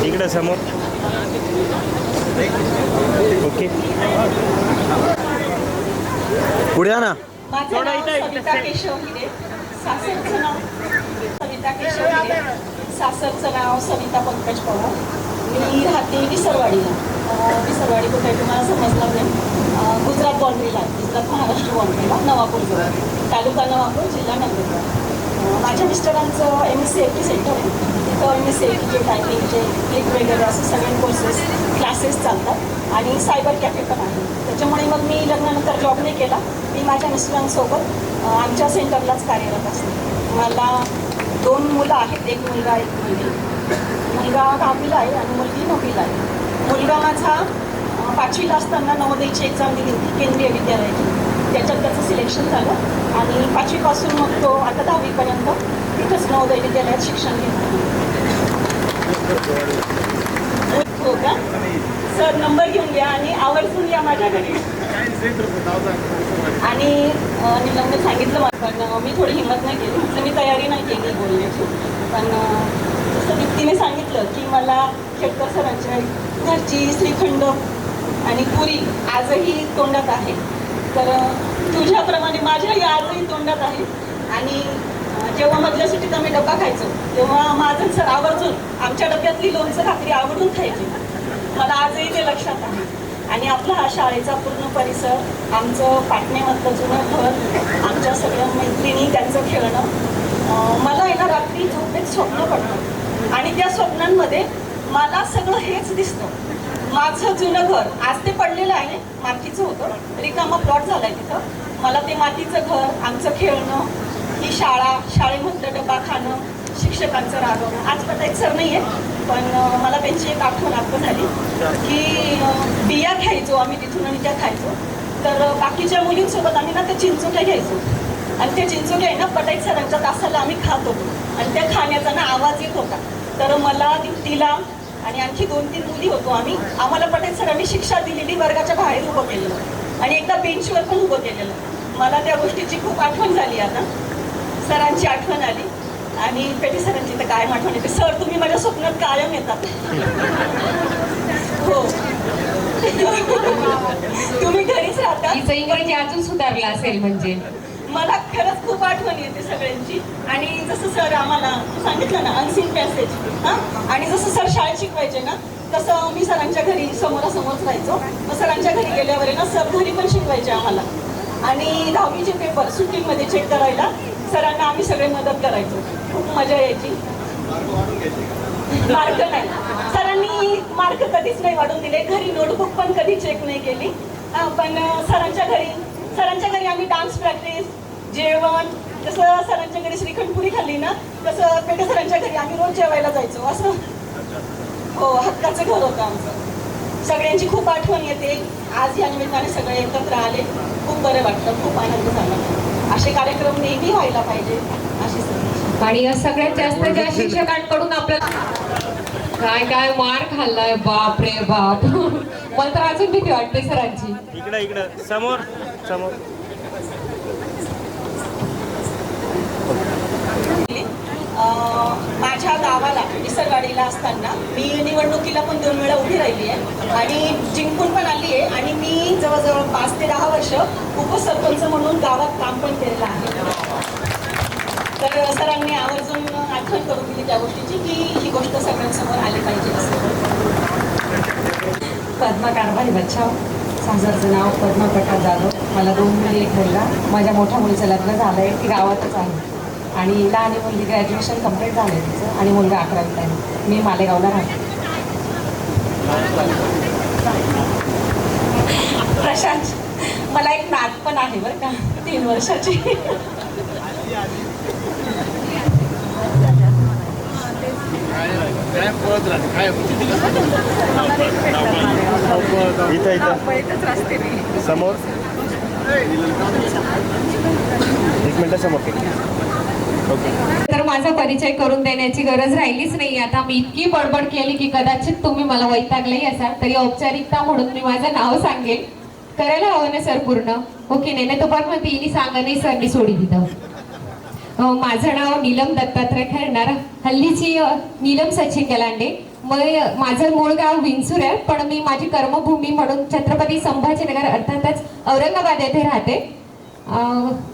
इकडे समोर. ओके, पुढे या ना. माझं नाव सविता केशव हिरे, सासरचं नाव सविता केशव हिरे, सासरचं नाव सविता पंकज पवार. मी राहते विसरवाडीला. विसरवाडी कुठे तुम्हाला समजलं नाही. गुजरात बाँड्रीला, गुजरात महाराष्ट्र बाँड्रीला, नवापूरजवळ, तालुका नवापूर, जिल्हा नंदुरबार. माझ्या मिस्टरांचं MSc सेंटर आहे. तिथं MSc टायपिंगचे क्लिक वगैरे असं सगळे कोर्सेस क्लासेस चालतात आणि सायबर कॅफे पण आहे. त्याच्यामुळे मग मी लग्नानंतर जॉब नाही केला. मी माझ्या मिस्टरांसोबत आमच्या सेंटरलाच कार्यरत असते. मला 2 मुलं आहेत, एक मुलगा एक मुलगी. मुलगा 10वीला आहे आणि मुलगी 9वीला आहे. मुलगा माझा 5वीला असताना नवोदयची एक्झाम दिली होती केंद्रीय विद्यालयाची. त्याच्यात त्याचं सिलेक्शन झालं आणि 5वीपासून मग तो आता 10वीपर्यंत तिथंच नवोदय विद्यालयात शिक्षण घेतो. हो का सर, नंबर घेऊन घ्या आणि आवर्जून या माझ्या घरी. आणि निलमने सांगितलं मला, पण मी थोडी हिंमत नाही केली, म्हटलं मी तयारी नाही केली बोलण्याची. पण जसं दीप्तीने सांगितलं की मला खेडकर सरांच्या घरची श्रीखंड आणि पुरी आजही तोंडात आहे. तर तुझ्याप्रमाणे माझ्याही आजही तोंडात आहे. आणि जेव्हा मधल्या सुट्टीत आम्ही डब्बा खायचो तेव्हा माझं सर आवर्जून आमच्या डब्यातली लोणचं भाकरी आवडून खायची. मला आजही ते लक्षात आहे. आणि आपला हा शाळेचा पूर्ण परिसर, आमचं पाटणेमधलं जुनं घर, आमच्या सगळ्या मैत्रिणी, त्यांचं खेळणं. मला आहे ना रात्री झोपेत स्वप्न पडतं आणि त्या स्वप्नांमध्ये मला सगळं हेच दिसतं. माझं जुनं घर आज ते पडलेलं आहे, मातीचं होतं, रिकामा प्लॉट झाला आहे तिथं. मला ते मातीचं घर, आमचं खेळणं, ही शाळा, शाळेमधलं डबा खाणं, शिक्षकांचं रागवणं. आज पता एक सर नाही आहे, पण मला त्यांची एक आठवण आता झाली की बिया घ्यायचो आम्ही तिथून आणि त्या खायचो. तर बाकीच्या मुलींसोबत आम्ही ना त्या चिंचोक्या घ्यायचो आणि त्या चिंचोक्या आहे ना पटाईत सरांच्या तासाला आम्ही खात होतो आणि त्या खाण्याचा ना आवाज येत होता. तर मला तिला आणि आणखी 2-3 मुली होतो आम्ही. आम्हाला पटेल सरांनी शिक्षा दिलेली, वर्गाच्या बाहेर उभं केलेलं आणि एकदा बेंचवर पण उभं केलेलं. मला त्या गोष्टीची खूप आठवण झाली. आता सरांची आठवण आली आणि पेटे सरांची तर कायम आठवण येते. सर तुम्ही माझ्या स्वप्नात कायम येतात. हो तुम्ही घरीच राहता. इंग्रजी अजून सुधारला असेल म्हणजे. मला खरंच खूप आठवण येते सगळ्यांची. आणि जसं सर आम्हाला सांगितलं ना अनसीन पॅसेज, हां, आणि जसं सर शाळेत शिकवायचे ना तसं मी सरांच्या घरी समोरासमोरच राहायचो. मग सरांच्या घरी गेल्यावर ना सर घरी पण शिकवायचे आम्हाला. आणि 10वीचे पेपर सुट्टीमध्ये चेक करायला सरांना आम्ही सगळे मदत करायचो. खूप मजा यायची. मार्क नाही, सरांनी मार्क कधीच नाही वाढून दिले. घरी नोटबुक पण कधी चेक नाही केली. पण सरांच्या घरी आम्ही डान्स प्रॅक्टिस, जेवण, जसं सरांच्या घरी श्रीखंडपुरी खाल्ली ना तसं पेटे सरांच्या घरी आम्ही रोज जेवायला जायचो. असं हो, हक्काचं घर होतं आमचं. सगळ्यांची खूप आठवण येते. आज या निमित्ताने सगळे एकत्र आले, खूप बरं वाटतं, खूप आनंद झाला. असे कार्यक्रम नेहमी व्हायला पाहिजे. अशी आणि सगळ्यात जास्त ज्या शिक्षकांकडून आपल्याला काय काय मार खाल्लाय, बाप रे बाप. मला तर अजून भीती वाटते सरांची. इकडं समोर समोर. माझ्या गावाला विसरवाडीला असताना मी निवडणुकीला पण 2 वेळा उभी राहिली आहे आणि जिंकून पण आली आहे. आणि मी जवळजवळ 5 ते 10 वर्ष उपसरपंच म्हणून गावात काम पण केलेलं आहे. तर सरांनी आवर्जून आठवण करून दिली त्या गोष्टीची की ही गोष्ट सगळ्यांसमोर आली पाहिजे. पद्मा कारभारी बच्चाव, सासरचं नाव पद्मा प्रकाश जाधव. मला 2 मुली, एक मुलगा. माझ्या मोठ्या मुलीचं लग्न झालं आहे, ती गावातच आहे. आणि लहान मुलगी ग्रॅज्युएशन कंप्लीट झालं आहे तिचं आणि मुलगा 11वीत आहे. मी मालेगावला राहते. प्रशांत, मला एक नात पण आहे बरं का, 3 वर्षाची. समोर 1 मिनिट समोर. तर माझा परिचय करून देण्याची गरज राहिलीच नाही. आता मी इतकी बडबड केली की कदाचित तुम्ही मला वैतागलेही असाल, तरी औपचारिकता म्हणून मी माझं नाव सांगेल. करायला हवं ना सर पूर्ण, हो की नाही? तो पण म्हणते हिनी सांगा नाही सरनी सोडी दिलं. माझं नाव नीलम दत्तात्रय खैरनार, हल्लीची नीलम सचिन गलांडे. माझं मूळ गाव विंचूर आहे, पण मी माझी कर्मभूमी म्हणून छत्रपती संभाजीनगर अर्थातच औरंगाबाद येथे राहते.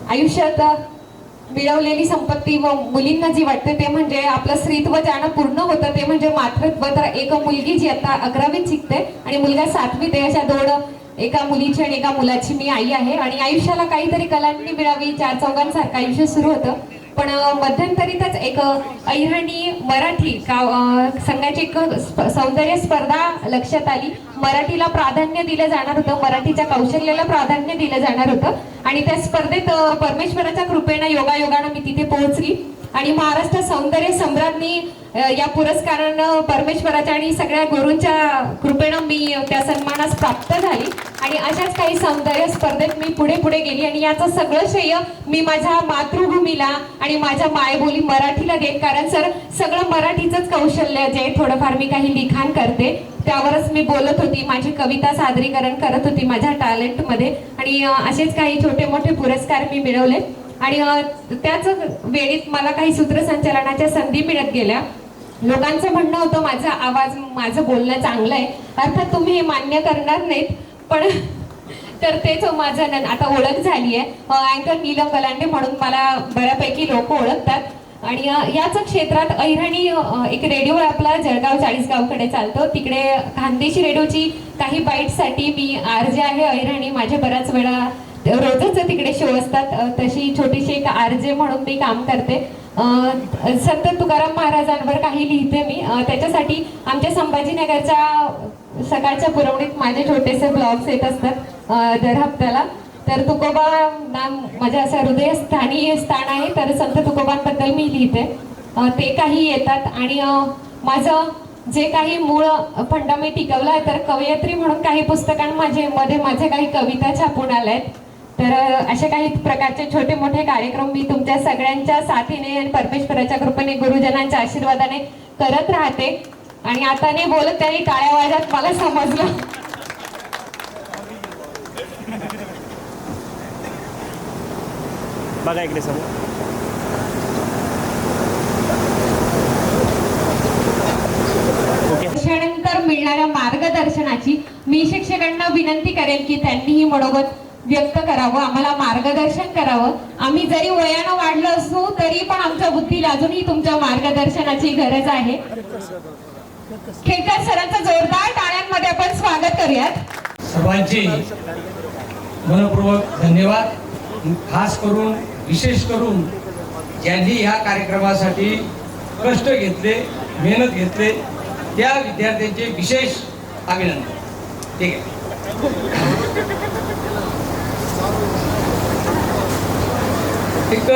आयुष्यात मिळवलेली संपत्ती व मुलींना जी वाटते ते म्हणजे आपलं स्त्रीत्व ज्यानं पूर्ण होतं ते म्हणजे मातृत्व. तर एक मुलगी जी आता 11वीत शिकते आणि मुलगा 7वीत आहे, अशा दोन, एका मुलीची आणि एका मुलाची मी आई आहे. आणि आयुष्याला काहीतरी कलांनी मिळावी, 4 चौघांसारखं आयुष्य सुरू होतं. पण मध्यंतरीतच एक अहिराणी मराठी संघाची एक सौंदर्य स्पर्धा लक्षात आली. मराठीला प्राधान्य दिलं जाणार होतं, मराठीच्या कौशल्याला प्राधान्य दिलं जाणार होतं. आणि त्या स्पर्धेत परमेश्वराच्या कृपेनं योगायोगानं मी तिथे पोहोचली. आणि महाराष्ट्र सौंदर्य सम्राज्ञी या पुरस्कारानं परमेश्वराच्या आणि सगळ्या गुरूंच्या कृपेनं मी त्या सन्मानास प्राप्त झाली. आणि अशाच काही सौंदर्य स्पर्धेत मी पुढे पुढे गेली. आणि याचं सगळं श्रेय मी माझ्या मातृभूमीला आणि माझ्या मायबोली मराठीला देईन. कारण सगळं मराठीचंच कौशल्य जे थोडंफार मी काही लिखाण करते त्यावरच मी बोलत होती, माझी कविता सादरीकरण करत होती माझ्या टॅलेंटमध्ये. आणि असेच काही छोटे मोठे पुरस्कार मी मिळवले. आणि त्याच वेळीत मला काही सूत्रसंचालनाच्या संधी मिळत गेल्या. लोकांचं म्हणणं होतं माझा आवाज, माझं बोलणं चांगलं आहे. अर्थात तुम्ही हे मान्य करणार नाहीत, पण तर तेच माझं आता ओळख झाली आहे. अँकर नीलम गलांडे म्हणून मला बऱ्यापैकी लोक ओळखतात. आणि याच क्षेत्रात अहिराणी एक रेडिओ आपला जळगाव 40गावकडे चालतो, तिकडे खानदेशी रेडिओची काही बाईटसाठी मी आरजे आहे अहिराणी. माझे बऱ्याच वेळा रोजच तिकडे शो असतात, तशी छोटीशी एक आरजे म्हणून मी काम करते. संत तुकाराम महाराजांवर काही लिहिते मी. त्याच्यासाठी आमच्या संभाजीनगरच्या सकाळच्या पुरवणीत माझे छोटेसे ब्लॉग्स येत असतात दर हप्त्याला. तर तुकोबा नाम माझ्या असं हृदयस्थानी स्थान आहे, तर संत तुकोबांबद्दल मी लिहिते, ते काही येतात. आणि माझं जे काही मूळ फंडा मी टिकवला आहे, तर कवयित्री म्हणून काही पुस्तकांमध्ये माझे काही कविता छापून आल्या आहेत. तर अशा काही प्रकारचे छोटे मोठे कार्यक्रम मी तुमच्या सगळ्यांच्या साथीने आणि परमेश्वराच्या कृपेने गुरुजनांच्या आशीर्वादाने करत राहते. आणि आता नाही बोलत त्याने टाळ्या वाजत मला समजलं. बघा इकडे समोर. त्यानंतर मिळणाऱ्या मार्गदर्शनाची मी शिक्षकांना विनंती करेल की त्यांनीही मनोगत व्यक्त करावं, आम्हाला मार्गदर्शन करावं. आम्ही जरी वयानं वाढलो असू तरी पण आमच्या बुद्धीला अजूनही तुमच्या मार्गदर्शनाची गरज आहे. खेळकर सरांचं जोरदार टाळ्यांमध्ये आपण स्वागत करूयात. सर्वांचे मनपूर्वक धन्यवाद. खास करून विशेष करून ज्यांनी ह्या कार्यक्रमासाठी कष्ट घेतले, मेहनत घेतले त्या विद्यार्थ्यांचे विशेष अभिनंदन. ठीक आहे. एक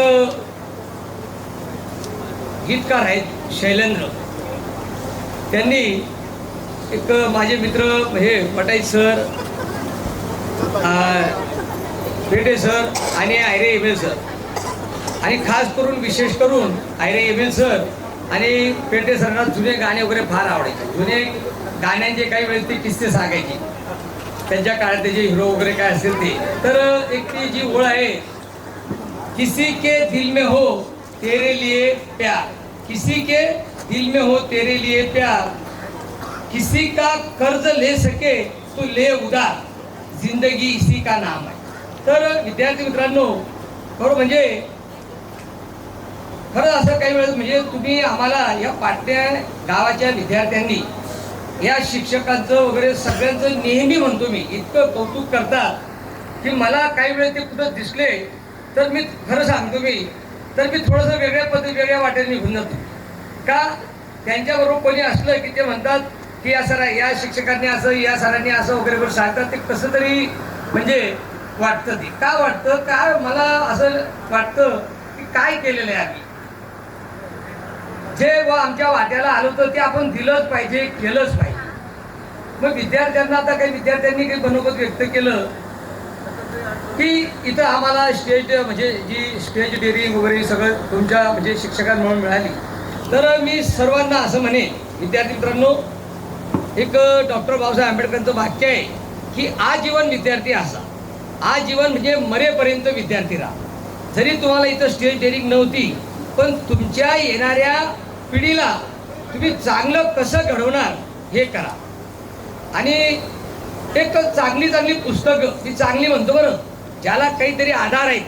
गीतकार आहेत शैलेंद्र, त्यांनी एक माझे मित्र हे पटाई सर, पेटे सर आणि आयरे एम सर, आणि खास करून विशेष करून आयरे एम सर आणि पेटे सरना जुने गाणे वगैरे फार आवडायचे. जुने गाण्यांचे काही वेळेस ते किस्से सांगायचे, त्यांच्या काळात त्याचे हिरो वगैरे काय असेल ते. तर एक ती जी ओळ आहे, किसी के दिल में हो तेरे लिए प्यार, किसी के दिल में हो तेरे लिए प्यार, किसी का कर्ज ले सके तो ले उधार, जिंदगी इसी का नाम आहे. तर विद्यार्थी मित्रांनो, खरं म्हणजे खरं असं काही वेळेस म्हणजे तुम्ही आम्हाला या पाटण्या गावाच्या विद्यार्थ्यांनी या शिक्षकांचं वगैरे सगळ्यांचं नेहमी म्हणतो मी, इतकं कौतुक करतात की मला काही वेळेस ते कुठं दिसले तर मी खरं सांगतो मी, तर मी थोडंसं वेगळ्या पद्धती वेगळ्या वाटेने निघून जातो. का त्यांच्याबरोबर कोणी असलं की ते म्हणतात की या शिक्षकांनी असं, या सरांनी असं वगैरे सांगतात, ते कसं तरी म्हणजे वाटतं. ते का वाटतं, काय मला असं वाटतं की काय केलेलं आहे आम्ही, जे व आमच्या वाट्याला आलो तर ते आपण दिलंच पाहिजे, केलंच पाहिजे. मग विद्यार्थ्यांना आता काही विद्यार्थ्यांनी काही मनोगत व्यक्त केलं की इथं आम्हाला स्टेज म्हणजे जी स्टेज डेअरिंग वगैरे सगळं तुमच्या म्हणजे शिक्षकांमुळे मिळाली. तर मी सर्वांना असं म्हणेन, विद्यार्थी मित्रांनो, एक डॉक्टर बाबासाहेब आंबेडकरांचं वाक्य आहे की आजीवन विद्यार्थी असा, आजीवन म्हणजे मरेपर्यंत विद्यार्थी राहा. जरी तुम्हाला इथं स्टेज डेअरिंग नव्हती पण तुमच्या येणाऱ्या पिढीला तुम्ही चांगलं कसं घडवणार हे करा. आणि एक चांगली चांगली पुस्तकं, मी चांगली म्हणतो बरं, ज्याला काहीतरी आधार आहे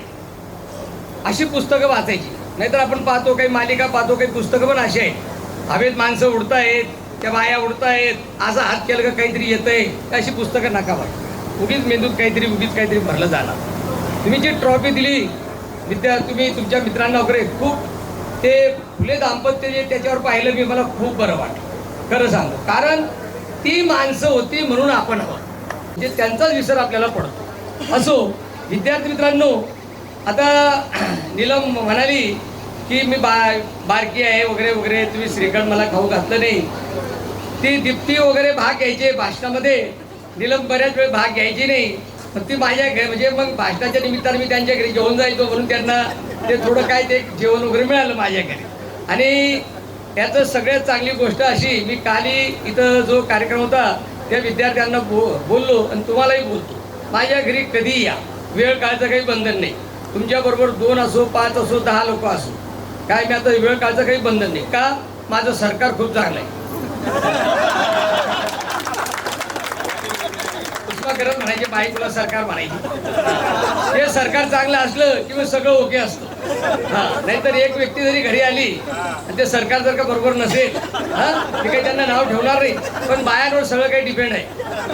अशी पुस्तकं वाचायची. नाहीतर आपण पाहतो काही मालिका पाहतो, काही पुस्तकं पण अशी आहेत, हवेत माणसं उडतायत, त्या बाया उडतायत, असा हात केलं का काहीतरी येतंय, अशी पुस्तकं नका वाचू. उगीच मेंदूत काहीतरी भरलं जाणार. तुम्ही जी ट्रॉफी दिली तुम्ही तुमच्या मित्रांना वगैरे, खूप ते फुले दाम्पत्य जे त्याच्यावर पाहिलं मी, मला खूप बरं वाटलं खरं सांगू. कारण ती माणसं होती म्हणून आपण आहोत, म्हणजे त्यांचाच विसर आपल्याला पडतो. असो विद्यार्थी मित्रांनो, आता नीलम म्हणाली की मी बारकी आहे वगैरे वगैरे, तुम्ही श्रीखंड मला खाऊ घातलं नाही. ती दीप्ती वगैरे भाग घ्यायचे भाषणामध्ये, नीलम बऱ्याच वेळ भाग घ्यायची नाही. पण ती माझ्या घरी, म्हणजे मग भाषणाच्या निमित्तानं मी त्यांच्या घरी जेवण जायचो, म्हणून त्यांना ते थोडं काय ते जेवण वगैरे मिळालं माझ्या घरी. आणि याचं सगळ्यात चांगली गोष्ट अशी, मी काली इथं जो कार्यक्रम होता त्या विद्यार्थ्यांना बोललो आणि तुम्हालाही बोलतो, माझ्या घरी कधीही या, वेळ काळचं काही बंधन नाही. तुमच्याबरोबर 2 असो, 5 असो, 10 लोक असो, काय मी आता वेळ काळचं काही बंधन नाही. का? माझं सरकार खूप चांगलं आहे. करत म्हणायचे बाई तुला सरकार म्हणायची. हे सरकार चांगलं असलं की मग सगळं ओके असतं. हा, नाहीतर एक व्यक्ती जरी घरी आली आणि ते सरकार जर का बरोबर नसेल, हा, मी काही त्यांना नाव ठेवणार नाही, पण बायांवर सगळं काही डिपेंड आहे.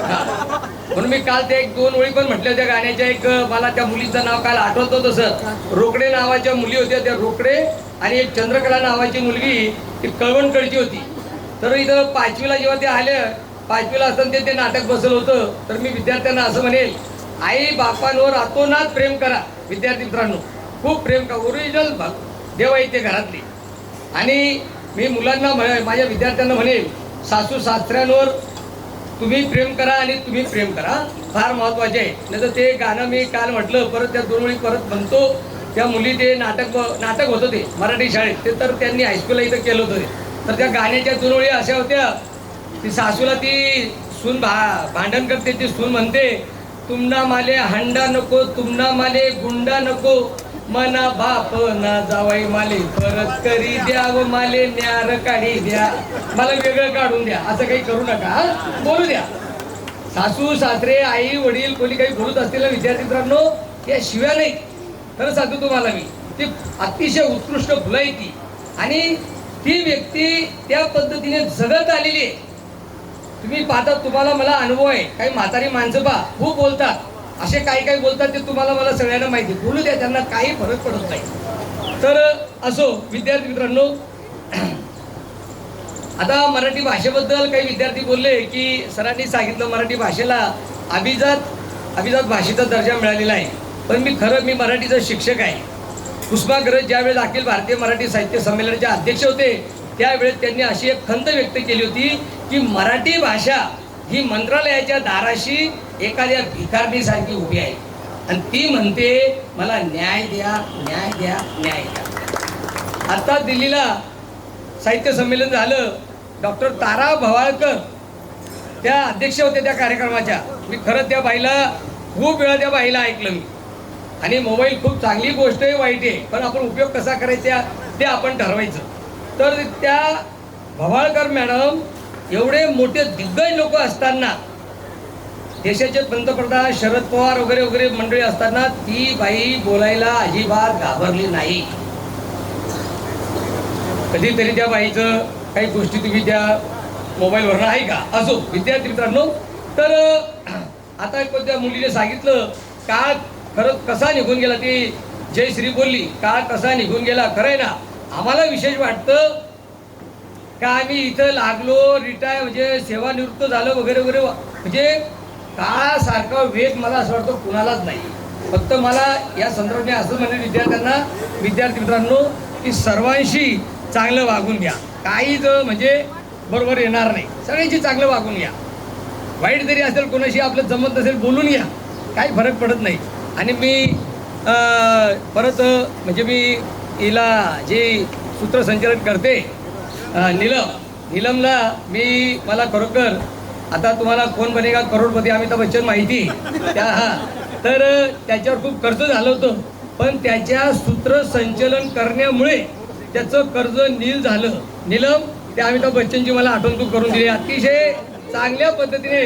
हा, म्हणून मी काल ते 1-2 ओळी पण म्हटल्या होत्या गाण्याच्या. एक मला त्या मुलीचं नाव काल आठवतं, तसं रोकडे नावाच्या मुली होत्या त्या, रोकडे, आणि एक चंद्रकला नावाची मुलगी, ती कळवणकडची होती. तर इथं 5वीला जेव्हा ते आले, 5वीला असताना ते नाटक बसलं होतं, तर मी विद्यार्थ्यांना असं म्हणेल, आई बापांवर अतोनात प्रेम करा. विद्यार्थी मित्रांनो, खूप प्रेम करा, ओरिजिनल देव आहेत ते घरातले. आणि मी मुलांना माझ्या विद्यार्थ्यांना म्हणेल, सासू सासऱ्यांवर तुम्ही प्रेम करा आणि तुम्ही प्रेम करा, फार महत्वाचे आहे. नाही तर ते गाणं मी काल म्हटलं, परत त्या 2 वेळी परत म्हणतो. त्या मुली ते नाटक होतं ते मराठी शाळेत, ते तर त्यांनी हायस्कूलला इथं केलं होतं ते. तर त्या गाण्याच्या 2 वेळी अशा होत्या, ती सासूला ती सून भांडण करते, ती सून म्हणते, तुमना माले हंडा नको, तुमना माले गुंडा नको, मना बाप ना जावाई माले परत करी द्या, व माले न्यार काढी द्या, मला वेगळं काढून द्या, असं काही करू नका, बोलू द्या. सासू सासरे आई वडील कोणी काही बोलत असतील ना विद्यार्थी मित्रांनो, या शिव्या नाही. खरं सांगतो तुम्हाला मी, ती अतिशय उत्कृष्ट फुलं आहे ती. आणि ती व्यक्ती त्या पद्धतीने जगत आलेली आहे. तुम्ही पाहता, तुम्हाला मला अनुभव आहे. काही म्हातारी माणसं पहा खूप बोलतात, असे काही बोलतात ते तुम्हाला मला सगळ्यांना माहिती, बोलू द्या, त्यांना काही फरक पडत नाही. तर असो विद्यार्थी मित्रांनो, आता मराठी भाषेबद्दल काही विद्यार्थी बोलले की सरांनी सांगितलं मराठी भाषेला अभिजात भाषेचा दर्जा मिळालेला आहे. पण मी मराठीचा शिक्षक आहे. कुसुमाग्रज ज्यावेळेस अखिल भारतीय मराठी साहित्य संमेलनाचे अध्यक्ष होते, त्यावेळेस त्यांनी अशी एक खंत व्यक्त केली होती की मराठी भाषा ही मंत्रालयाच्या दाराशी एखाद्या भिकारणीसारखी उभी आहे आणि ती म्हणते मला न्याय द्या, न्याय द्या, न्याय द्या. आता दिल्लीला साहित्य संमेलन झालं, डॉक्टर तारा भवाळकर त्या अध्यक्ष होत्या त्या कार्यक्रमाच्या. मी खरं त्या बाईला खूप वेळा त्या बाईला ऐकलं मी. आणि मोबाईल खूप चांगली गोष्ट आहे, वाईट आहे, पण आपण उपयोग कसा करायचा ते आपण ठरवायचं. तर त्या भवाळकर मॅडम एवढे मोठे दिग्गज लोक असताना, देशाचे पंतप्रधान शरद पवार वगैरे वगैरे मंडळी असताना, ती बाई बोलायला अजिबात घाबरली नाही. कधीतरी त्या बाईचं काही गोष्टी तुम्ही त्या मोबाईलवर आहे का? असो विद्यार्थी मित्रांनो, तर आता त्या मुलीने सांगितलं काळ खरंच कसा निघून गेला. ती जयश्री बोलली काळ कसा निघून गेला. खरं आहे ना, आम्हाला विशेष वाटतं का आम्ही इथं लागलो, रिटायर म्हणजे सेवानिवृत्त झालं वगैरे वगैरे, म्हणजे काळासारखा वेग मला असं वाटतं कुणालाच नाही. फक्त मला या संदर्भाने असं म्हणजे विद्यार्थी मित्रांनो की सर्वांशी चांगलं वागून घ्या. काहीच म्हणजे बरोबर येणार नाही, सगळ्यांशी चांगलं वागून घ्या. वाईट जरी असेल, कोणाशी आपलं जमत नसेल, बोलून घ्या, काही फरक पडत नाही. आणि मी परत म्हणजे मी हिला जे सूत्रसंचालन करते नीलमला मला खरोखर आता तुम्हाला कोण बनेगा करोडपती अमिताभ बच्चन माहिती तर त्याच्यावर खूप खर्च झालं होतं, पण त्याच्या सूत्रसंचलन करण्यामुळे त्याचं कर्ज नील झालं. नीलम, ते अमिताभ बच्चनची मला आठवण तू करून दिली. अतिशय चांगल्या पद्धतीने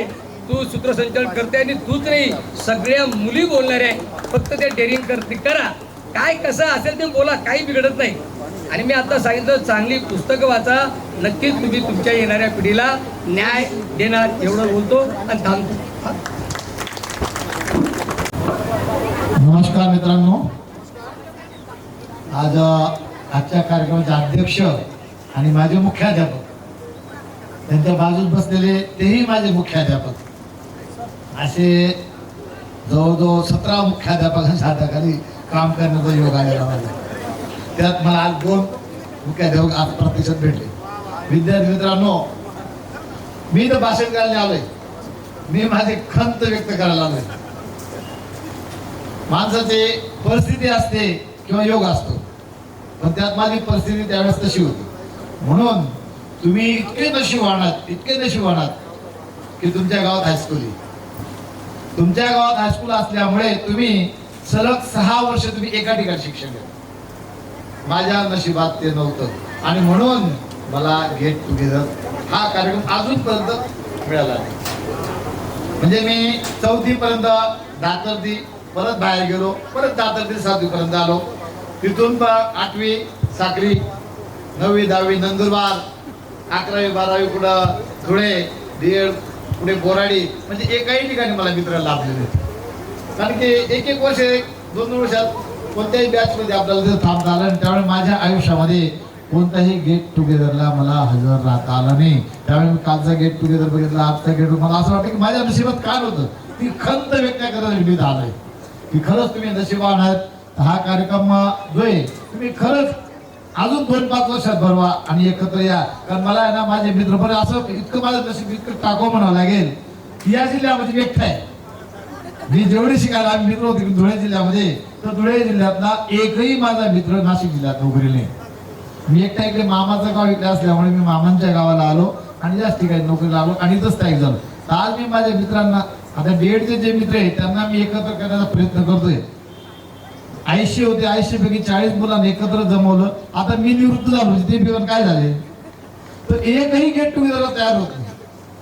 तू सूत्रसंचालन करते आणि तूच नाही, सगळ्या मुली बोलणाऱ्या आहे. फक्त ते डेअरिंग करा, काय कसं असेल ते बोला, काही बिघडत नाही. आणि मी आता सांगितलं, चांगली पुस्तकं वाचा, नक्कीच तुम्ही तुमच्या येणाऱ्या पिढीला न्याय देणार, एवढं बोलतो आणि थांबतो. नमस्कार मित्रांनो, आजच्या कार्यक्रमाचे अध्यक्ष आणि माझे मुख्याध्यापक, त्यांच्या बाजूस बसलेले तेही माझे मुख्याध्यापक, असे जवळजवळ 17 मुख्याध्यापकांच्या हाताखाली काम करण्याचा योग आलेला माझा. त्यात मला आज 2 मुख्याध्यापक आज प्रत्यक्षात भेटले. विद्यार्थी मित्रांनो, मी तर भाषण करायला आलोय, मी माझी खंत व्यक्त करायला आलोय. माणसाची परिस्थिती असते किंवा योग असतो, पण त्यात माझी परिस्थिती त्यावेळेस तशी होती. म्हणून तुम्ही इतके नशीबवान की तुमच्या गावात हायस्कूल आहे. तुमच्या गावात हायस्कूल असल्यामुळे तुम्ही सलग 6 वर्ष तुम्ही एका ठिकाणी शिक्षण घेता. माझ्या नशिबात ते नव्हतं आणि म्हणून मला गेट टुगेदर हा कार्यक्रम अजूनपर्यंत मिळाला नाही. म्हणजे मी 4थी पर्यंत दातर्दी, परत बाहेर गेलो, परत दातर्दी 7वी पर्यंत आलो. तिथून 8वी साक्री, 9वी 10वी नंदुरबार, 11वी 12वी पुढं धुळे, बीएड पुढे बोराडी. म्हणजे एकाही ठिकाणी मला मित्र लाभलेले, कारण की एक वर्ष 2 वर्षात कोणत्याही बॅचमध्ये आपल्याला तिथं थांबता आलं. आणि त्यावेळी माझ्या आयुष्यामध्ये कोणताही गेट टुगेदरला मला हजर राहता आला नाही. त्यावेळी मी कालचा गेट टुगेदर बघितला, आजचा गेट, मला असं वाटतं की माझ्या नशिबात काय होतं, ती खंत व्यक्त करायला मी आलोय की खरंच तुम्ही नशिबान आहात. हा कार्यक्रम जो आहे तुम्ही खरंच अजून 2-5 वर्षात भरवा आणि एकत्र या. कारण मला आहे ना, माझे मित्र पण असं इतकं माझं नशीब इतकं टाको म्हणावं लागेल की या जिल्ह्यामध्ये व्यक्त आहे. मी जेवढे शिकायला आम्ही मित्र होते धुळे जिल्ह्यामध्ये, तर धुळे जिल्ह्यातला एकही माझा मित्र नाशिक जिल्ह्यात नोकरी नाही. मी एकटा इकडे मामाचं गाव इकडे असल्यामुळे मी मामांच्या गावाला आलो आणि जास्त ठिकाणी नोकरीला आलो आणि इथंच स्थायिक झालो. तर आज मी माझ्या मित्रांना, आता बीएडचे जे मित्र आहेत त्यांना मी एकत्र करण्याचा प्रयत्न करतोय. 80 होते, 80 पैकी 40 मुलांना एकत्र जमवलं. आता मी निवृत्त झालो, ते पिऊन काय झाले, तर एकही गेट टुगेदरला तयार होत नाही.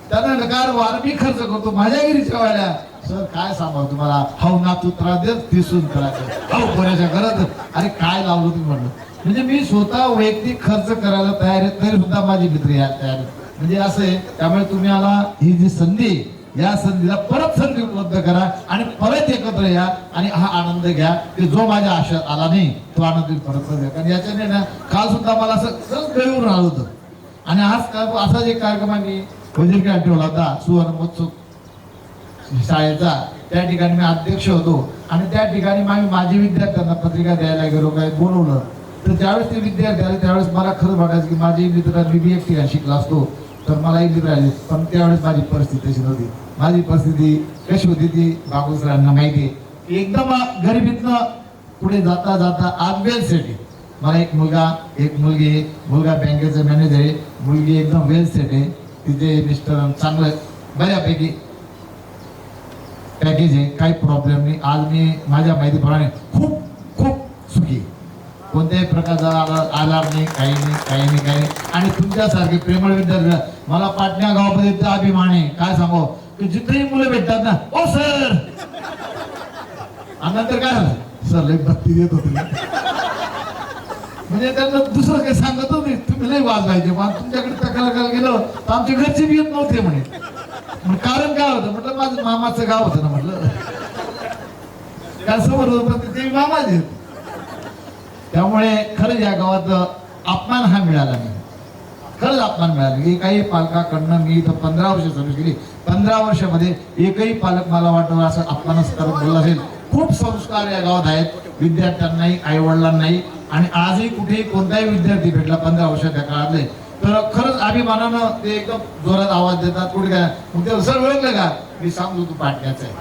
त्यांना नकार वारंवार खर्च करतो माझ्या घरी जेवायला. सर काय सांगा तुम्हाला, हाव ना तू त्रास देत दिसून करायचं, हाव कोणाच्या घरात, अरे काय लावलं तुम्ही म्हणलं. म्हणजे मी स्वतः वैयक्तिक खर्च करायला तयार आहे, तरी सुद्धा माझे मित्र या तयार आहेत. म्हणजे असं आहे. त्यामुळे तुम्ही आला, ही जी संधी, या संधीला परत संधी उपलब्ध करा आणि परत एकत्र या आणि हा आनंद घ्या की जो माझ्या आयुष्यात आला नाही तो आनंद परत घ्या. कारण याच्याने ना काल सुद्धा मला असं गळून राहिलं होतं. आणि आज असाच एक कार्यक्रम आम्ही वजीरखेड ठेवला होता, सुवर्ण महोत्सव शाळेचा. त्या ठिकाणी मी अध्यक्ष होतो आणि त्या ठिकाणी आम्ही माझे विद्यार्थ्यांना पत्रिका द्यायला गेलो, काय बोलवलं. तर ज्यावेळेस ते विद्यार्थी आले त्यावेळेस मला खरंच वाटायचं की माझे मित्र, मी एक ठिकाणी शिकला असतो तर मला एक मित्र आले. पण त्यावेळेस माझी परिस्थिती तशी नव्हती. माझी परिस्थिती कशी होती ती बाबूसरांना माहिती आहे. एकदम गरिबीतनं पुढे जाता जाता आज वेल सेट आहे. मला एक मुलगा, एक मुलगी, मुलगा बँकेचा मॅनेजर आहे, मुलगी एकदम वेल सेट आहे. तिथे मिस्टर चांगलं बऱ्यापैकी पॅकेज आहे, काही प्रॉब्लेम नाही. आज मी माझ्या माहितीप्रमाणे खूप खूप सुखी, कोणत्याही प्रकारचा आलार नाही, काही नाही. आणि तुमच्यासारखे प्रेमळ विद्यार्थी मला पाटण्या गावामध्ये इतका अभिमान आहे, काय सांगू की जिथेही मुलं भेटतात ना, ओ सर, आणि नंतर काय झालं, सर लई भक्ती देत होते. म्हणजे त्यांना दुसरं काही सांगत होते, तुम्ही लई वाजवायचे. मग तुमच्याकडे तक्रार करायला गेलो तर आमच्या घरचे बी येत नव्हते म्हणे. कारण काय होतं म्हटलं, माझं मामाचं गाव होतं ना म्हटलं, काय समोर होतं ते मामाच आहेत. त्यामुळे खरंच या गावात अपमान हा मिळाला नाही, खरंच अपमान मिळाला. की काही पालकाकडनं मी इथं 15 वर्ष सर्व्हिस केली, 15 वर्षामध्ये एकही पालक मला वाटतं असं अपमानच करत बोलला असेल. खूप संस्कार या गावात आहेत, विद्यार्थ्यांनाही आईवडिलांनाही. आणि आजही कुठेही कोणताही विद्यार्थी भेटला 15 वर्षाच्या काळातले तर खरंच अभिमानानं ते एकदम जोरात आवाज देतात. कुठे काय मग ते सर ओळखलं का, मी सांगतो तू पाटण्याचं आहे.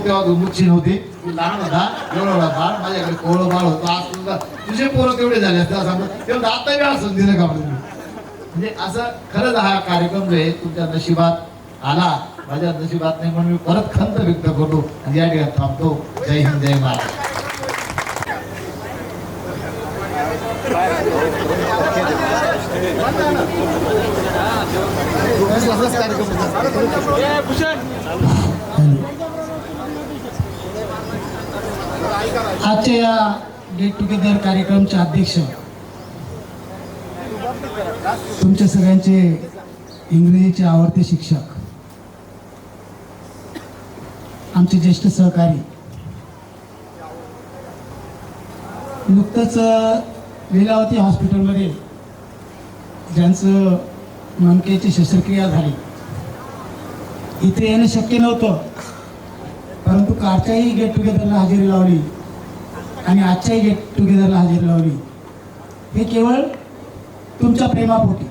तेव्हा तू मुच्छी नव्हती, तू लहान होता, एवढा बाळ, माझ्याकडे कोवळं बाळ होतं. आज तुझा तुझे पोरं तेवढे झाले असते सांगतो, तेवढं आता बी असं दिलं का म्हणजे असं. खरंच हा कार्यक्रम जो आहे तुमच्या नशिबात आला, माझ्या नशिबात नाही, म्हणून मी परत खंत व्यक्त करतो आणि या ठिकाणी थांबतो. जय हिंद, जय महाराष्ट्र. आजच्या या गेट टुगेदर कार्यक्रमचे अध्यक्ष तुमच्या सगळ्यांचे इंग्रजीचे आवडते शिक्षक, आमचे ज्येष्ठ सहकारी, नुकतंच लीलावती हॉस्पिटलमध्ये ज्यांचं मणक्याची शस्त्रक्रिया झाली, इथे येणं शक्य नव्हतं, परंतु कालच्याही गेट टुगेदरला हजेरी लावली आणि आजच्याही गेट टुगेदरला हजेरी लावली, हे केवळ तुमच्या प्रेमापोटी.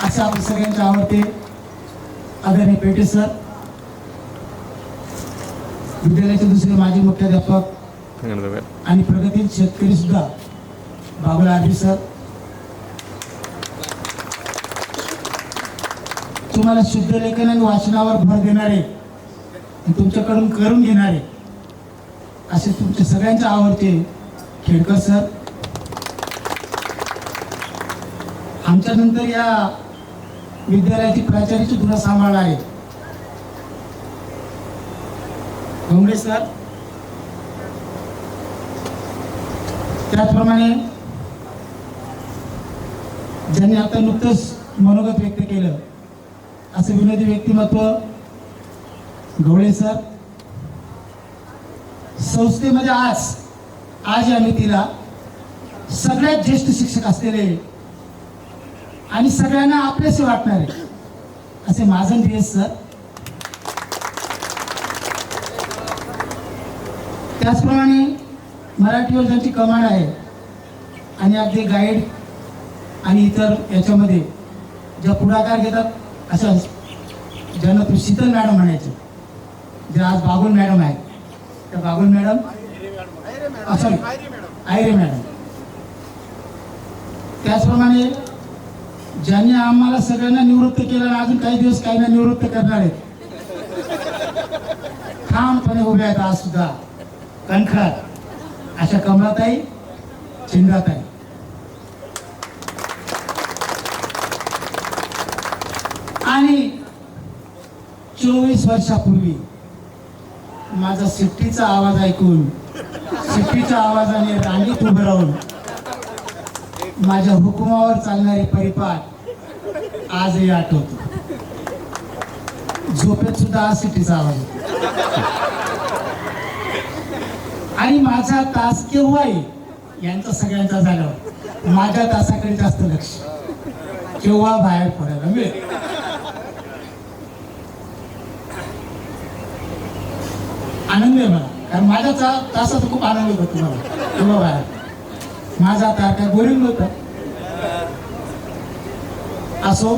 असं आपण सगळ्यांचे आवडते आदरणीय पेटे सर, विद्यालयाचे दुसरे माजी मुख्याध्यापक आणि प्रगतील शेतकरी सुद्धा बाबुला आरबी सर, तुम्हाला शुद्ध लेखन आणि वाचनावर भर देणारे आणि तुमच्याकडून करून घेणारे असे तुमचे सगळ्यांचे आवडते खेडकर सर, आमच्यानंतर या विद्यालयाची प्राचार्याची धुरा सांभाळणारे घोंगडे सर, त्याचप्रमाणे ज्यांनी आता नुकतंच मनोगत व्यक्त केलं असं विनोदी व्यक्तिमत्व गवळे सर, संस्थेमध्ये आज या मितीला सगळ्यात ज्येष्ठ शिक्षक असलेले आणि सगळ्यांना आपलेसे वाटणारे असे महाजन DS सर, त्याचप्रमाणे मराठीवर ज्यांची कमांड आहे आणि अगदी गाईड आणि इतर याच्यामध्ये ज्या पुढाकार घेतात अशा ज्यांना तुम्ही शीतल मॅडम म्हणायचे, ज्या आज बागुल मॅडम आहेत, त्या Bagul madam sorry Ayre madam, त्याचप्रमाणे ज्यांनी आम्हाला सगळ्यांना निवृत्त केलं आणि अजून काही दिवस काही ना निवृत्त करणार आहेत, ठामपणे उभे आहेत आज सुद्धा कणखर अशा कमलाताई, चिंद्राताई, आणि 24 वर्षापूर्वी माझा शिट्टीचा आवाज ऐकून शिट्टीच्या आवाजाने रांगेत उभं राहून माझ्या हुकुमावर चालणारे परिपाठ आजही आठवतो. झोपेत सुद्धा आज शिट्टीचा आवाज होतो. आणि माझा तास केव्हाही यांचा सगळ्यांचा झाल्यावर माझ्या तासाकडे जास्त लक्ष, केव्हा बाहेर पडायला मिळेल. आनंद आहे मला, कारण माझ्या तासाचा खूप आनंद होतो मला केव्हा बाहेर. माझा तार काय बोरिंग होता. असो,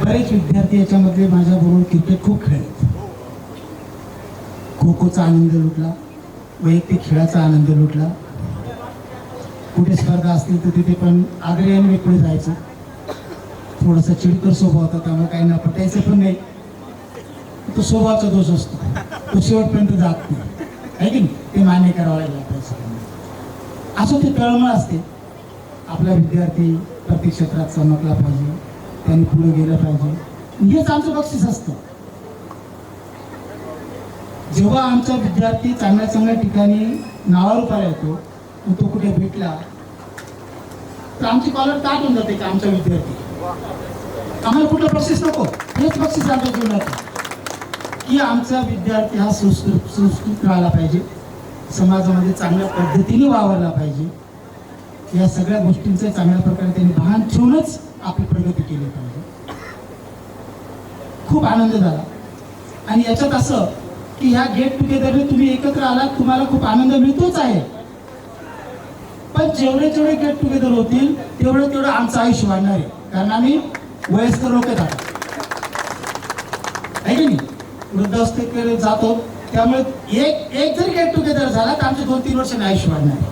बरेच विद्यार्थी याच्यामध्ये माझ्याबरोबर क्रिकेट खूप खेळले. खो खोचा आनंद लुटला, वैयक्तिक खेळाचा आनंद लुटला. कुठे स्पर्धा असतील तर तिथे पण आग्रहाने पुढे जायचं. थोडासा चिडकर स्वभाव होता, त्यामुळे काही ना पटायचं पण नाही. तो स्वभावाचा दोष असतो, तो शेवटपर्यंत जात नाही, आहे की नाही, ते मान्य करावं लागलं आपल्याला. असं ते तळमळ असते. आपला विद्यार्थी प्रत्येक क्षेत्रात चमकला पाहिजे, त्यांनी पुढे गेलं पाहिजे, हेच आमचं बक्षीस असतं. जेव्हा आमचा विद्यार्थी चांगल्या चांगल्या ठिकाणी नावारूपाला येतो, तो कुठे भेटला तर आमची कॉलर ताट होऊन जाते की आमचा विद्यार्थी. आम्हाला कुठलं बक्षीस नको, हेच बक्षीस आमच्या जीवनात की आमचा विद्यार्थी हा सुसंस्कृत राहिला पाहिजे, समाजामध्ये चांगल्या पद्धतीने वावरला पाहिजे. या सगळ्या गोष्टींचं चांगल्या प्रकारे त्यांनी भान ठेवूनच आपली प्रगती केली पाहिजे. खूप आनंद झाला. आणि याच्यात असं की ह्या गेट टुगेदरने तुम्ही एकत्र आलात, तुम्हाला खूप आनंद मिळतोच आहे. पण जेवढे जेवढे गेट टुगेदर होतील तेवढं आमचं आयुष्य वाढणार आहे, कारण आम्ही वयस्कर लोक जातो, आहे की नाही, वृद्धावस्थेकडे जातो. त्यामुळे एक जरी गेट टुगेदर झाला तर आमचे 2-3 वर्षांनी आयुष्य वाढणार आहे.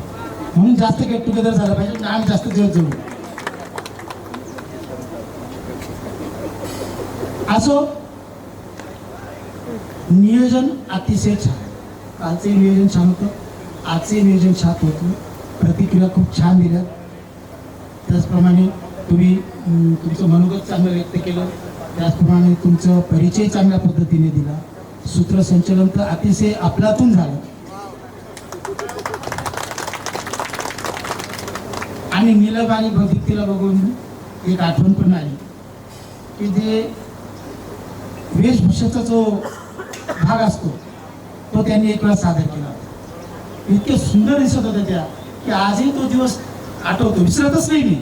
म्हणून जास्त गेट टुगेदर झालं पाहिजे, आम्ही जास्त दिवस जगू. असो, नियोजन अतिशय छान, कालचे नियोजन छान होतं, आजचे नियोजन छात होतं, प्रतिक्रिया खूप छान दिल्या. त्याचप्रमाणे तुम्ही तुमचं मनोगत चांगलं व्यक्त केलं, त्याचप्रमाणे तुमचं परिचय चांगल्या पद्धतीने दिला. सूत्रसंचलन तर अतिशय अफलातून झालं. आणि नीलम आणि भौतिकतेला बघून एक आठवण पण आली की जे वेशभूषेचा जो भाग असतो तो त्यांनी एक वेळा सादर केला होता. इतके सुंदर दिसत होत्या त्या की आजही तो दिवस आठवतो, विसरतच नाही मी.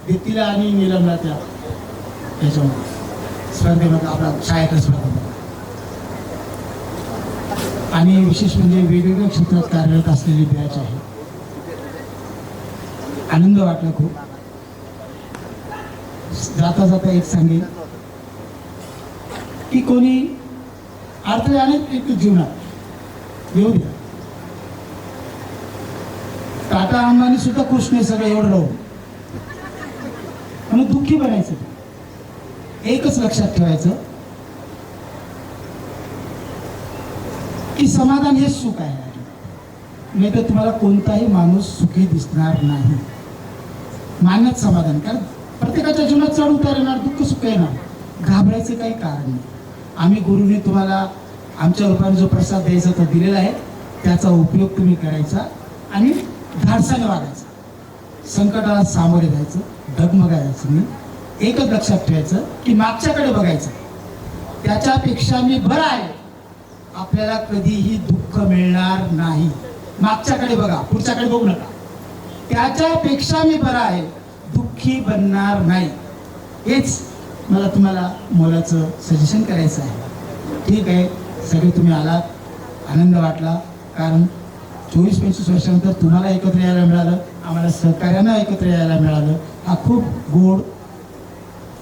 दीप्तीला आणि नीलमला त्याच्यामध्ये स्पर्धेमध्ये, आपला शाळेतल्या स्पर्धेमध्ये. आणि विशेष म्हणजे वेगवेगळ्या क्षेत्रात कार्यरत असलेली बॅच आहे. आनंद वाटला खूप. जाता जाता एक सांगेन की कोणी अडथळे अनेक जीवनात येऊ द्या. टाटा अंबानी सुद्धा खुश नाही सगळं एवढं राहून, म्हणून दुःखी बनायचं. एकच लक्षात ठेवायचं की समाधान हेच सुख आहे. नाही तर तुम्हाला कोणताही माणूस सुखी दिसणार नाही. मानच समाधान, कारण प्रत्येकाच्या जीवनात चढ उतार येणार, दुःख सुख येणार. घाबरायचं काही कारण नाही. आम्ही गुरुने तुम्हाला आमच्या रूपाने जो प्रसाद द्यायचा तो दिलेला आहे, त्याचा उपयोग तुम्ही करायचा आणि धाडसाने वागायचा. संकटाला सामोरे जायचं, डगमगायचं नाही. एकच लक्षात ठेवायचं की मागच्याकडे बघायचं, त्याच्यापेक्षा मी बरा आहे. आपल्याला कधीही दुःख मिळणार नाही. मागच्याकडे बघा, पुढच्याकडे बघू नका. त्याच्यापेक्षा मी बरा आहे, दुःखी बनणार नाही. हेच मला तुम्हाला मोलाचं सजेशन करायचं आहे. ठीक आहे, सगळे तुम्ही आलात, आनंद वाटला. कारण 24-25 वर्षानंतर तुम्हाला एकत्र यायला मिळालं, आम्हाला सहकार्यानं एकत्र यायला मिळालं. हा खूप गोड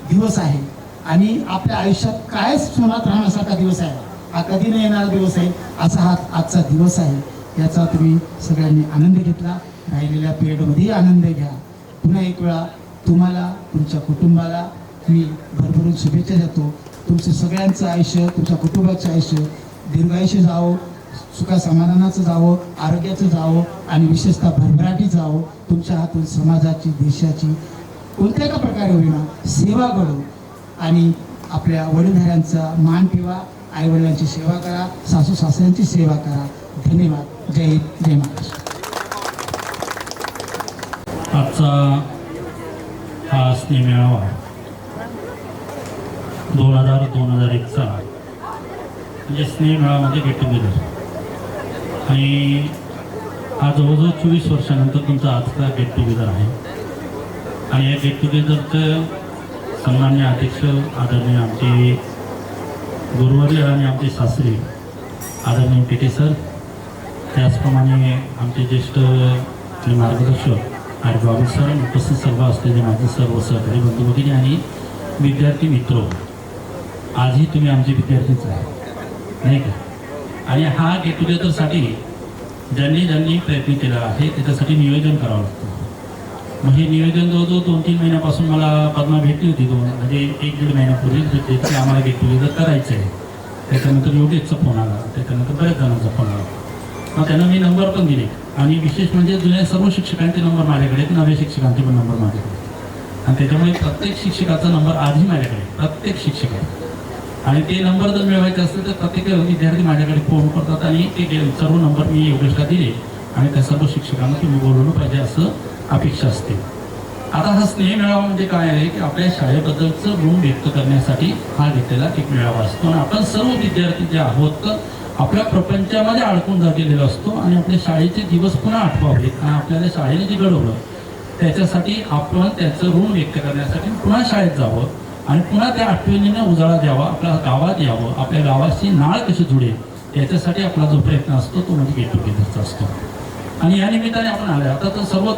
दिवस आहे आणि आपल्या आयुष्यात काय सोनात राहण्यासारखा दिवस आहे. हा कधी नाही येणारा दिवस आहे, असा हा आजचा दिवस आहे. याचा तुम्ही सगळ्यांनी आनंद घेतला. राहिलेल्या पिरियडमध्येही आनंद घ्या. पुन्हा एक वेळा तुम्हाला, तुमच्या कुटुंबाला मी भरभरून शुभेच्छा देतो. तुमचं सगळ्यांचं आयुष्य, तुमच्या कुटुंबाचं आयुष्य दीर्घायुष्य जावं, सुखासमाधानाचं जावं, आरोग्याचं जावं आणि विशेषतः भरभराटी जावं. तुमच्या हातून समाजाची, देशाची कोणत्या का प्रकारे होईना सेवा घडो आणि आपल्या वडीलधाऱ्यांचा मान ठेवा. आईवडिलांची सेवा करा, सासू सासऱ्यांची सेवा करा. धन्यवाद. जय हिंद, जय महाराष्ट्र. आजचा हा स्नेहमेळावा 2001चा म्हणजे स्नेहमेळावा म्हणजे गेट टुगेदर. आणि हा जवळजवळ 24 वर्षानंतर तुमचा आजचा गेट टुगेदर आहे. आणि या गेट टुगेदरचं सन्मान्य अध्यक्ष आदरणीय आमचे गुरुवर्य आणि आमचे सासरे आदरणीय पेटे सर, त्याचप्रमाणे आमचे ज्येष्ठ मार्गदर्शक आणि बाबू सर, उपस्थित सर्व असलेले माझे सर्व सहकारी बंधू भगिनी आणि विद्यार्थी मित्र, आजही तुम्ही आमचे विद्यार्थीच आहे नाही का. आणि हा गेट टुगेदरसाठी ज्यांनी प्रयत्न केला आहे त्याच्यासाठी नियोजन करावं लागतं. मग हे नियोजन जवळजवळ 2-3 महिन्यापासून मला पद्मा भेटली होती. म्हणजे 1-1.5 महिन्यापूर्वी भेटली की आम्हाला गेट टुगेदर करायचं आहे. त्याच्यानंतर योगेशचा फोन आला, त्याच्यानंतर बऱ्याच जणांचा फोन आला. मग त्यांना मी नंबर पण दिले आणि विशेष म्हणजे जुन्या सर्व शिक्षकांचे नंबर माझ्याकडे आहेत, नव्या शिक्षकांचे पण नंबर माझ्याकडे. आणि त्याच्यामुळे प्रत्येक शिक्षकाचा नंबर आजही माझ्याकडे, प्रत्येक शिक्षक आहे. आणि ते नंबर जर मिळवायचे असतील तर प्रत्येक विद्यार्थी माझ्याकडे फोन करतात आणि ते सर्व नंबर मी योगेशला दिले आणि त्या सर्व शिक्षकांना तुम्ही बोलवलं पाहिजे असं अपेक्षा असते. आता हा स्नेह मेळावा म्हणजे काय आहे की आपल्या शाळेबद्दलचं ऋण व्यक्त करण्यासाठी हा घेतलेला एक मेळावा असतो. आणि आपण सर्व विद्यार्थी जे आहोत आपल्या प्रपंचामध्ये अडकून गेलेलो असतो आणि आपल्या शाळेचे दिवस पुन्हा आठवावेत आणि आपल्याला शाळेने जे घडवलं त्याच्यासाठी आपण त्याचं ऋण व्यक्त करण्यासाठी पुन्हा शाळेत जावं आणि पुन्हा त्या आठवणीने उजाळा द्यावा, आपल्या गावात यावं, आपल्या गावाची नाळ कशी जुळेल याच्यासाठी आपला जो प्रयत्न असतो तो म्हणजे गेट टुगेदरचा असतो. आणि या निमित्ताने आपण आले. आता तर सर्व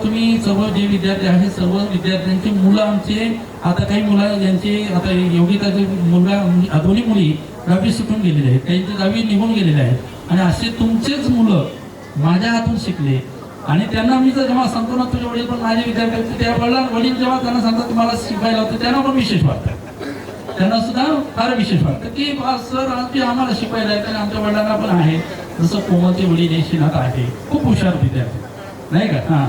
जे विद्यार्थी आहेत सर्व विद्यार्थ्यांची मुलं आमचे, आता काही मुलं ज्यांचे आता योगिताचे मुलगा, दोन्ही मुली 10वी सुटून गेलेले आहेत, त्यांची 10वी निघून गेलेले आहेत. आणि असे तुमचेच मुलं माझ्या हातून शिकले आणि त्यांना मी जर जेव्हा सांगतो ना तुझे वडील पण माझे विद्यार्थी होते, त्या वडील जेव्हा त्यांना सांगतात तुम्हाला शिकायला होतं त्यांना पण विशेष वाटतं. त्यांना सुद्धा फार विशेष वाटतं की सर आमची आम्हाला शिकवायला आहे आणि आमच्या वडिलांना पण आहे. जसं कोमलचे वडील हे श्रीनाथ आहे, खूप हुशार विद्यार्थी नाही का.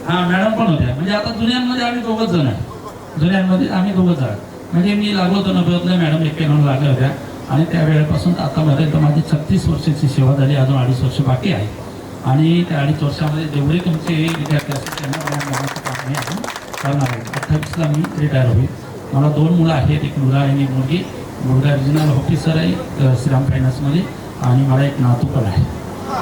हां मॅडम पण होत्या. म्हणजे आता जुन्यांमध्ये आम्ही दोघंच जण आहे, जुन्यांमध्ये आम्ही दोघंच आहे. म्हणजे मी लागलो होतो 90तल्या, मॅडम 91 लागल्या होत्या. आणि त्या वेळेपासून आतापर्यंत माझी 36 वर्षाची सेवा झाली. अजून 2.5 वर्ष बाकी आहे. आणि त्या 2.5 वर्षामध्ये जेवढे तुमचे विद्यार्थी असतील त्यांना मनाचं काम मी अजून करणार आहे. 28ला मी रिटायर होईल. मला 2 मुलं आहेत, एक मुलगा आणि एक मुलगी. मुलगा रिजनल ऑफिसर आहे श्रीराम फायनान्समध्ये, आणि मला एक नातू पण आहे.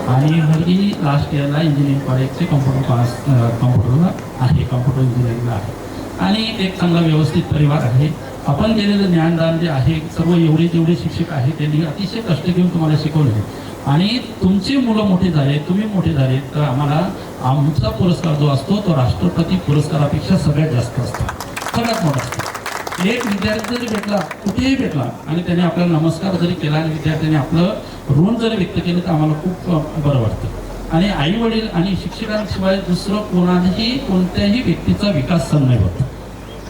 आणि मुलगी लास्ट इयरला इंजिनिअरिंग कॉलेजचे कॉम्प्युटरला आहे, कॉम्प्युटर इंजिनिअरिंगला आहे. आणि एक चांगला व्यवस्थित परिवार आहे. आपण केलेलं ज्ञानदान जे आहे, सर्व जेवढे शिक्षक आहेत त्यांनी अतिशय कष्ट घेऊन तुम्हाला शिकवले. आणि तुमची मुलं मोठी झाले, तुम्ही मोठे झाले, तर आम्हाला आमचा पुरस्कार जो असतो तो राष्ट्रपती पुरस्कारापेक्षा सगळ्यात जास्त असतो, सगळ्यात मोठा असतो. एक विद्यार्थी जरी भेटला, कुठेही भेटला, आणि त्याने आपल्याला नमस्कार जरी केला आणि विद्यार्थ्याने आपलं ऋण जरी व्यक्त केलं, तर आम्हाला खूप बरं वाटतं. आणि आई वडील आणि शिक्षकांशिवाय दुसरं कोणत्याही व्यक्तीचा विकास सण नाही होत,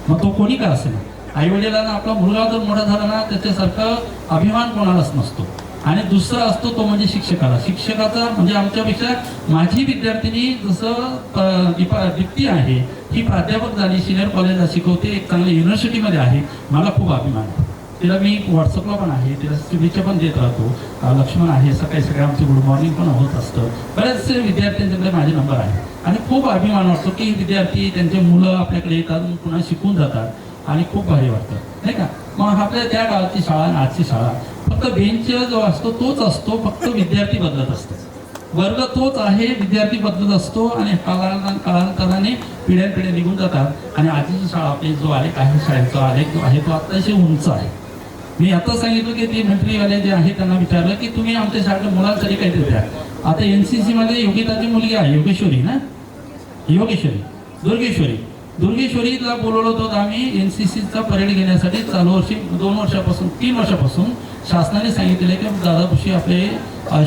मग तो कोणी का असेल. आई वडिलांना आपला मुलगा जर मोठा झाला ना, त्याच्यासारखा अभिमान कोणालाच नसतो. आणि दुसरा असतो तो म्हणजे शिक्षकाला. शिक्षकाचा म्हणजे आमच्यापेक्षा माझी विद्यार्थिनी जसं दीप्ती आहे, ही प्राध्यापक झाली, सिनियर कॉलेजला शिकवते, एक चांगल्या युनिव्हर्सिटीमध्ये आहे. मला खूप अभिमान आहे. तिला मी व्हॉट्सअपला पण आहे, तिला शुभेच्छा पण देत राहतो. लक्ष्मण आहे, सकाळी सकाळी आमची गुड मॉर्निंग पण होत असतं. बऱ्याचशा विद्यार्थ्यांच्याकडे माझे नंबर आहे. आणि खूप अभिमान वाटतो की विद्यार्थी त्यांचे मुलं आपल्याकडे येतात, पुन्हा शिकून जातात, आणि खूप भारी वाटतं नाही का. मग आपल्या त्या काळची शाळा आणि आजची शाळा, फक्त बेंच जो असतो तोच असतो, फक्त विद्यार्थी बदलत असतो. वर्ग तोच आहे, विद्यार्थी बदलत असतो. आणि कालांतराने पिढ्यानपिढ्या निघून जातात. आणि आजची शाळा आपली जो आलेख आहे, शाळेचा आलेख जो आहे तो अतिशय उंच आहे. मी आता सांगितलं की ते मंत्रीवाले जे आहे त्यांना विचारलं की तुम्ही आमच्या शाळेच्या मुलांसाठी काहीतरी द्या. आता NCC मध्ये योगिताची मुलगी आहे, योगेश्वरी ना, दुर्गेश्वरीला बोलवलं होतं आम्ही NCCचा परेड घेण्यासाठी. चालू वर्षी 3 वर्षापासून शासनाने सांगितलेलं आहे की दादाभुशी आपले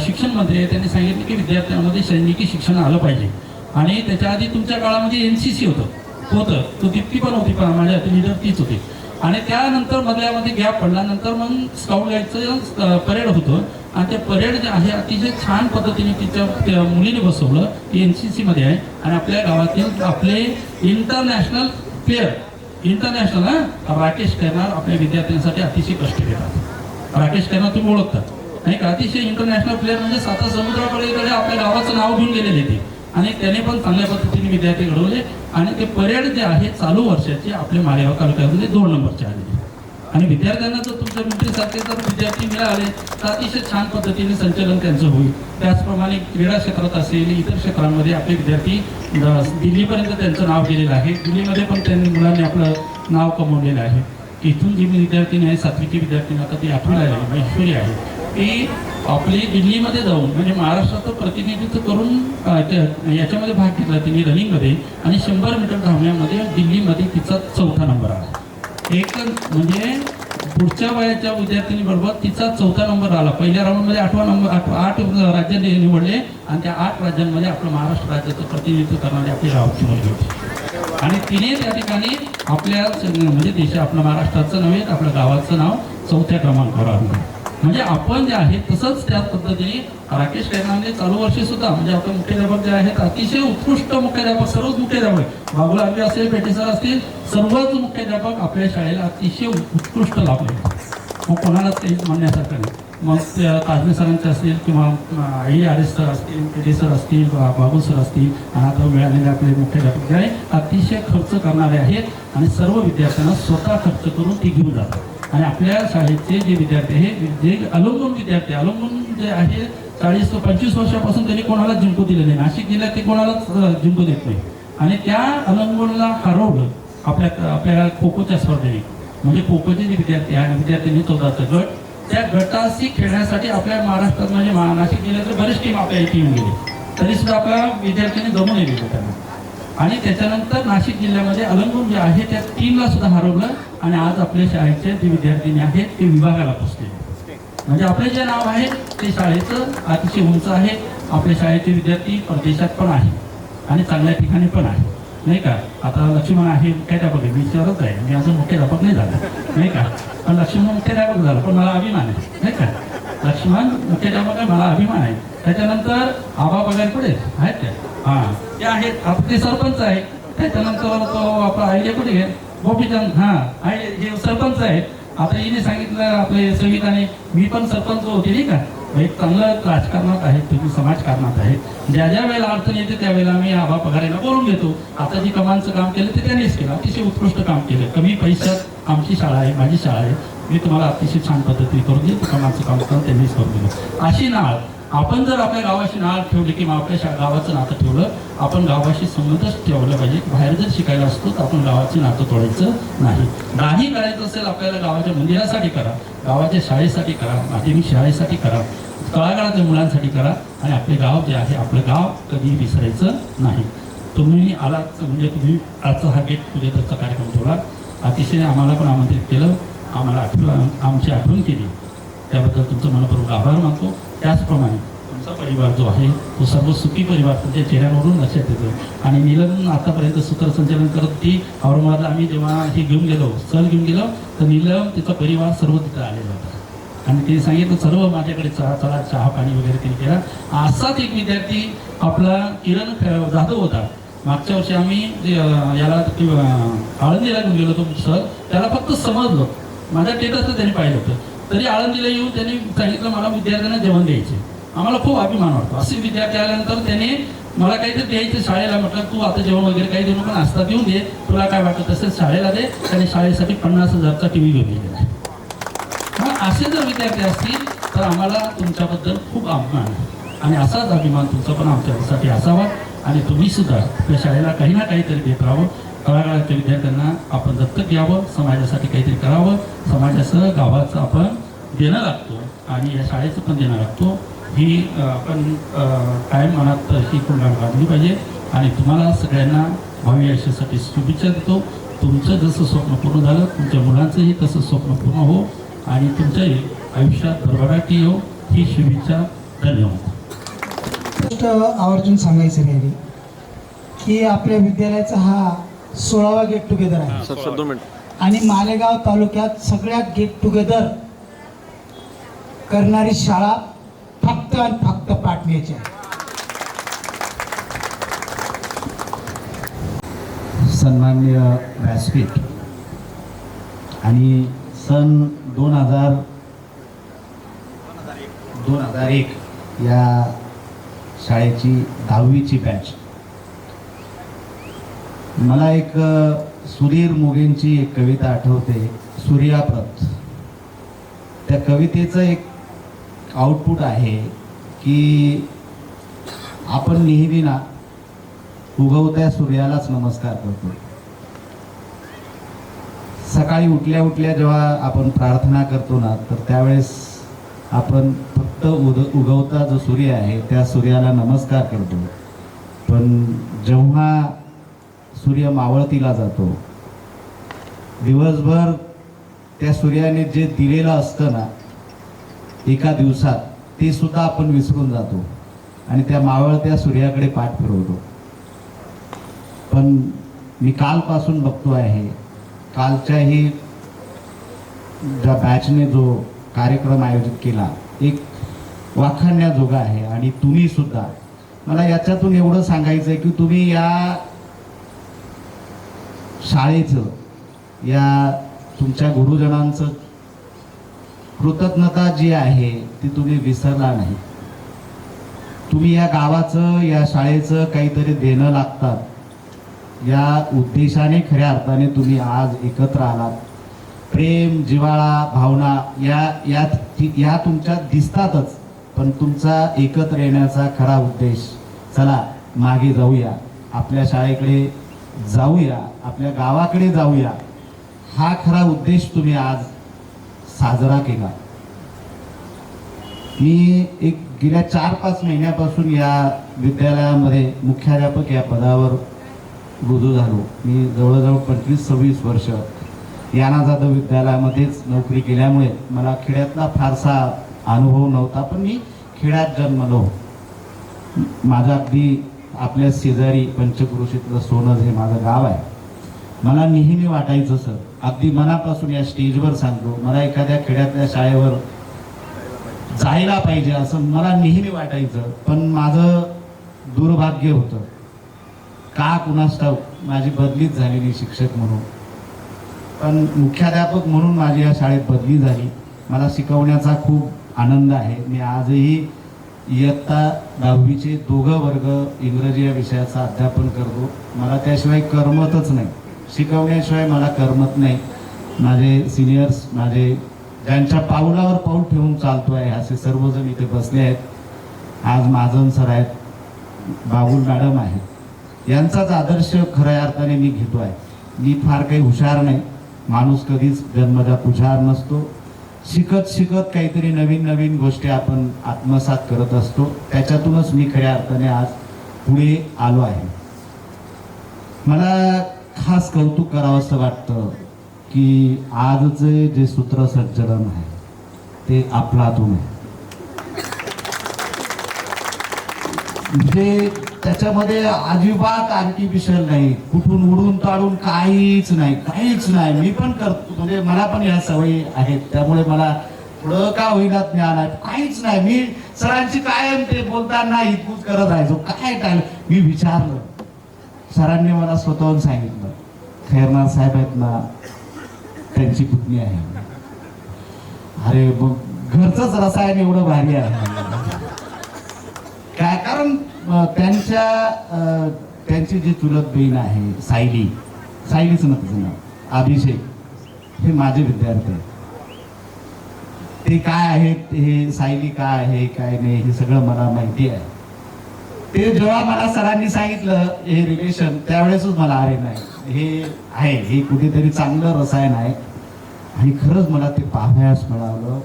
शिक्षण मंत्री आहे, त्यांनी सांगितले की विद्यार्थ्यांमध्ये सैनिकी शिक्षण आलं पाहिजे. आणि त्याच्या आधी तुमच्या काळामध्ये NCC होतं, तो दीप्ती पण होती, पण माझ्या लीडर तीच होती. आणि त्यानंतर मधल्यामध्ये गॅप पडला. नंतर मग स्काउट गाईडचं परेड होतं. आणि ते परेड जे आहे अतिशय छान पद्धतीने त्या मुलीने बसवलं. NCC मध्ये आहे. आणि आपल्या गावातील आपले इंटरनॅशनल प्लेअर राकेश खैरनार आपल्या विद्यार्थ्यांसाठी अतिशय कष्ट घेतात. राकेश खैरनार तुम्ही ओळखतात नाही का, अतिशय इंटरनॅशनल प्लेअर, म्हणजे 7 समुद्रापलीकडे आपल्या गावाचं नाव घेऊन गेलेले ते. आणि त्याने पण चांगल्या पद्धतीने विद्यार्थी घडवले. आणि ते परेड जे आहे चालू वर्षाचे आपले मालेगाव तालुक्यामध्ये 2 नंबरचे आलेले. आणि विद्यार्थ्यांना जर तुमच्या मंत्रीसारखे जर विद्यार्थी मिळाले तर अतिशय छान पद्धतीने संचलन त्यांचं होईल. त्याचप्रमाणे क्रीडा क्षेत्रात असेल, इतर क्षेत्रांमध्ये आपले विद्यार्थी दिल्लीपर्यंत त्यांचं नाव गेलेलं आहे. दिल्लीमध्ये पण त्यांनी मुलांनी आपलं नाव कमवलेलं आहे. इथून जी विद्यार्थिनी आहे, 7वीची विद्यार्थिनी, आता ती 8वीला आहे, महेश्वरी आहे, ती आपली दिल्लीमध्ये जाऊन म्हणजे महाराष्ट्राचं प्रतिनिधित्व करून याच्यामध्ये भाग घेतला तिने रनिंगमध्ये. आणि 100 मीटर धावण्यामध्ये दिल्लीमध्ये तिचा 4था नंबर आला. एक म्हणजे पुढच्या वयाच्या विद्यार्थिनीबरोबर तिचा 4था नंबर आला. पहिल्या राऊंडमध्ये 8वा नंबर, 8 राज्य निवडले. आणि त्या 8 राज्यांमध्ये आपलं महाराष्ट्र राज्याचं प्रतिनिधित्व करणारी आपली गावची मुलगी होती. आणि तिने त्या ठिकाणी आपल्या म्हणजे आपलं महाराष्ट्राचं नव्हे, आपल्या गावाचं नाव 4थ्या क्रमांकावर आणलं. म्हणजे आपण जे आहे तसंच त्याच पद्धतीने राकेश खैरनारने चालू वर्षी सुद्धा म्हणजे आपले मुख्याध्यापक जे आहेत अतिशय उत्कृष्ट मुख्याध्यापक, सर्वच मुख्याध्यापक, बाबूल आंबे असेल, पेटे सर असतील, सर्वच मुख्याध्यापक आपल्या शाळेला अतिशय उत्कृष्ट लाभले. मग कोणालाच काहीच म्हणण्यासारखं नाही. मग ताजमे सरांचे असतील किंवा IRS सर असतील, पेटे सर असतील, बाबू सर असतील, आणि आता मिळालेले आपले मुख्याध्यापक जे आहे अतिशय खर्च करणारे आहेत. आणि सर्व विद्यार्थ्यांना स्वतः खर्च करून ती घेऊन जातात. आणि आपल्या शाळेचे जे विद्यार्थी आहे, जे अवलंबून विद्यार्थी जे आहे 40-25 वर्षापासून त्यांनी कोणाला जिंकू दिलं नाही. नाशिक जिल्ह्यात ते कोणालाच जिंकू देत नाही. आणि त्या अलंगूनला हरवलं आपल्या खो खोच्या स्पर्धेने. म्हणजे खो खोचे जे विद्यार्थी आहे, विद्यार्थ्यांनी 14चा गट, त्या गटाशी खेळण्यासाठी आपल्या महाराष्ट्रात म्हणजे नाशिक जिल्ह्यातले बरेच टीम आपल्या इथे येऊन गेले, तरी सुद्धा आपल्या विद्यार्थ्यांनी जमून येले त्यांना. आणि त्याच्यानंतर नाशिक जिल्ह्यामध्ये अलंगून जे आहे त्या टीमला सुद्धा हरवलं. आणि आज आपल्या शाळेचे जे विद्यार्थिनी आहेत ते विभागाला पोचले. म्हणजे आपले जे नाव आहे ते शाळेचं अतिशय उंच आहे. आपल्या शाळेचे विद्यार्थी परदेशात पण आहे आणि चांगल्या ठिकाणी पण आहे नाही का. आता लक्ष्मण आहे मुख्याध्यापक आहे, मी विचारत आहे, मी अजून मुख्याध्यापक नाही झाला नाही का, पण लक्ष्मण मुख्याध्यापक झाला, पण मला अभिमान आहे नाही का. लक्ष्मण मुख्याध्यापक आहे, मला अभिमान आहे. त्याच्यानंतर आबा पगार पुढे आहेत त्या, हां ते आहेत. आता ते सरपंच आहे. त्याच्यानंतर तो आपला आयडिया कुठे आहे, गोपीचंद, हां हे सरपंच आहे. आता हिने सांगितलं आपले संगीताने, मी पण सरपंच होते नाही का. एक चांगलं राजकारणात आहे, तुम्ही समाजकारणात आहे. ज्या ज्या वेळेला अडचण येते त्यावेळेला मी आबा पगारेला बोलून घेतो. आता जी कमांचं काम केलं ते त्यांनीच केलं, अतिशय उत्कृष्ट काम केलं. कमी पैशात आमची शाळा आहे, माझी शाळा आहे. मी तुम्हाला अतिशय छान पद्धतीने करून देईल. कमांचं काम करून त्यांनीच करून दिलं. अशी नाळ आपण जर आपल्या गावाशी नाळ ठेवली किंवा आपल्या गावाचं नातं ठेवलं, आपण गावाशी संबंधच ठेवलं पाहिजे. बाहेर जर शिकायला असतो तर आपण गावाचे नातं तोडायचं नाही. नाही करायचं असेल आपल्याला गावाच्या मंदिरासाठी करा, गावाच्या शाळेसाठी करा, माध्यमिक शाळेसाठी करा, तळागाळाच्या मुलांसाठी करा. आणि आपले गाव जे आहे, आपलं गाव कधी विसरायचं नाही. तुम्ही आलात म्हणजे तुम्ही आजचा हा गेट टुगेदरचा कार्यक्रम ठेवला, अतिशय आम्हाला पण आमंत्रित केलं, आम्हाला आमची आठवण केली, त्याबद्दल तुमचं मनपूर्वक आभार मानतो. त्याचप्रमाणे तुमचा परिवार जो आहे तो सर्व सुखी परिवार तुमच्या चेहऱ्यावरून लक्षात येतो. आणि नीलम आतापर्यंत सूत्रसंचालन करत ती औरंगाबादला आम्ही जेव्हा हे घेऊन गेलो, सहल घेऊन गेलो, तर नीलम तिचा परिवार सर्व तिथं आलेला होता. आणि तिने सांगितलं सर्व माझ्याकडे चला चहा पाणी वगैरे तिने केला. असाच एक विद्यार्थी आपला किरण जाधव होता. मागच्या वर्षी आम्ही याला आळंदीला घेऊन गेलो होतो सर, त्याला फक्त समजलं, माझ्या स्टेटसचं त्यांनी पाहिलं होतं, तरी आळंदीला येऊन त्यांनी सांगितलं मला विद्यार्थ्यांना जेवण द्यायचे. आम्हाला खूप अभिमान वाटतो. असे विद्यार्थी आल्यानंतर त्याने मला काहीतरी द्यायचं शाळेला. म्हटलं तू आता जेवण वगैरे काही देऊ नको, नाश्ता देऊन दे, तुला काय वाटतं तसंच शाळेला दे. त्याने शाळेसाठी 50,000चा TV घेऊन गेलेला. मग असे जर विद्यार्थी असतील तर आम्हाला तुमच्याबद्दल खूप अभिमान आहे. आणि असाच अभिमान तुमचा पण आमच्यासाठी असावा. आणि तुम्ही सुद्धा आपल्या शाळेला काही ना काहीतरी देत राहावं. तळागाळाच्या विद्यार्थ्यांना आपण दत्तक घ्यावं, समाजासाठी काहीतरी करावं. समाजासह गावाचं आपण देणं लागतो आणि या शाळेचं पण देणं लागतो. ही आपण कायम मनात ही कुंडाळ बांधली पाहिजे. आणि तुम्हाला सगळ्यांना भावी आयुष्यासाठी शुभेच्छा देतो. तुमचं जसं स्वप्न पूर्ण झालं, तुमच्या मुलांचंही तसं स्वप्न पूर्ण हो आणि तुमच्याही आयुष्यात भरभराटी हो, ही शुभेच्छा. धन्यवाद. गोष्ट आवर्जून सांगायचं राहिली की आपल्या विद्यालयाचा हा 16वा गेट टुगेदर आहे. Sir 2 minute. आणि मालेगाव तालुक्यात सगळ्यात गेट टुगेदर करणारी शाळा फक्त आणि फक्त पाटण्याची आहे. सन्माननीय व्यासपीठ आणि सन 2001 या शाळेची 10वीची बॅच. मला एक सुधीर मोगेंची एक कविता आठवते, सूर्याप्रत. त्या कवितेचं एक आउटपुट आहे की आपण नेहमी ना उगवत्या सूर्यालाच नमस्कार करतो. सकाळी उठल्या उठल्या जेव्हा आपण प्रार्थना करतो ना, तर त्यावेळेस आपण फक्त उगवता जो सूर्य आहे त्या सूर्याला नमस्कार करतो. पण जेव्हा सूर्य मावळतीला जातो, दिवसभर त्या सूर्याने जे दिलेलं असतं ना एका दिवसात, ते सुद्धा आपण विसरून जातो आणि त्या मावळत्या सूर्याकडे पाठ फिरवतो. पण मी कालपासून बघतो आहे, कालच्याही ज्या बॅचने जो कार्यक्रम आयोजित केला एक वाखाणण्याजोगा आहे. आणि तुम्ही सुद्धा, मला याच्यातून एवढं सांगायचं आहे की तुम्ही या शाळेचं, या तुमच्या गुरुजनांचं कृतज्ञता जी आहे ती तुम्ही विसरला नाही. तुम्ही या गावाचं, या शाळेचं काहीतरी देणं लागतात या उद्देशाने खऱ्या अर्थाने तुम्ही आज एकत्र आलात. प्रेम, जिव्हाळा, भावना या तुमच्यात दिसतातच, पण तुमचा एकत्र येण्याचा खरा उद्देश, चला मागे जाऊया, आपल्या शाळेकडे जाऊया, आपल्या गावाकडे जाऊया, हा खरा उद्देश तुम्ही आज साजरा केला. मी एक गेल्या 4-5 महिन्यापासून या विद्यालयामध्ये मुख्याध्यापक या पदावर रुजू झालो. मी जवळजवळ 25-26 वर्ष याना जाधव विद्यालयामध्येच नोकरी केल्यामुळे मला खेड्यातला फारसा अनुभव नव्हता. पण मी खेड्यात जन्मलो. माझं अगदी आपल्या शेजारी पंचक्रोशीतलं सोनज हे माझं गाव आहे. मला नेहमी वाटायचं सर, अगदी मनापासून या स्टेजवर सांगतो, मला एखाद्या खेड्यातल्या शाळेवर जायला पाहिजे असं मला नेहमी वाटायचं, पण माझं दुर्भाग्य होतं. का कुणास ठाऊक माझी बदलीच झालेली शिक्षक म्हणून, पण मुख्याध्यापक म्हणून माझी या शाळेत बदली झाली. मला शिकवण्याचा खूप आनंद आहे. मी आजही इयत्ता 10वीचे 2 वर्ग इंग्रजी या विषयाचं अध्यापन करतो. मला त्याशिवाय करमतच नाही, शिकवण्याशिवाय मला करमत नाही. माझे सिनियर्स, माझे ज्यांच्या पाऊलावर पाऊल ठेवून चालतो आहे असे सर्वजण इथे बसले आहेत. आज महाजन सर आहेत, बाबुल मॅडम आहेत, यांचाच आदर्श खऱ्या अर्थाने मी घेतो आहे. मी फार काही हुशार नाही, माणूस कधीच जन्मजात हुशार नसतो. शिकत शिकत काहीतरी नवीन नवीन गोष्टी आपण आत्मसात करत असतो. त्याच्यातूनच मी खऱ्या अर्थाने आज पुढे आलो आहे. मला खास कौतुक करावंसं वाटतं की आजचे जे सूत्रसंचलन आहे ते अफलातून आहे. म्हणजे त्याच्यामध्ये अजिबात आर्टिफिशियल नाही, कुठून उडून ताडून काहीच नाही, काहीच नाही. मी पण करतो, म्हणजे मला पण या सवयी आहेत, त्यामुळे मला थोडं का होईना ज्ञान आहे. काहीच नाही, मी सरांची कायम ते बोलताना इतकूच करत राहायचो. काय टाळलं, मी विचारलं, सरांनी मला स्वतःहून सांगितलं, खैरनार साहेब आहेत ना, त्यांची पुतणी आहे. अरे मग घरचंच रसायन एवढं भारी आहे काय, कारण त्यांची जी चुलत बहीण आहे सायलीच ना तिचं नाव, अभिषेक, हे माझे विद्यार्थी आहेत. ते काय आहेत, हे सायली काय आहे काय नाही हे सगळं मला माहिती आहे. ते जेव्हा मला सरांनी सांगितलं हे रिलेशन, त्यावेळेसच मला अरे नाही हे आहे, हे कुठेतरी चांगलं रसायन आहे. आणि खरंच मला ते पाहावयास मिळालं.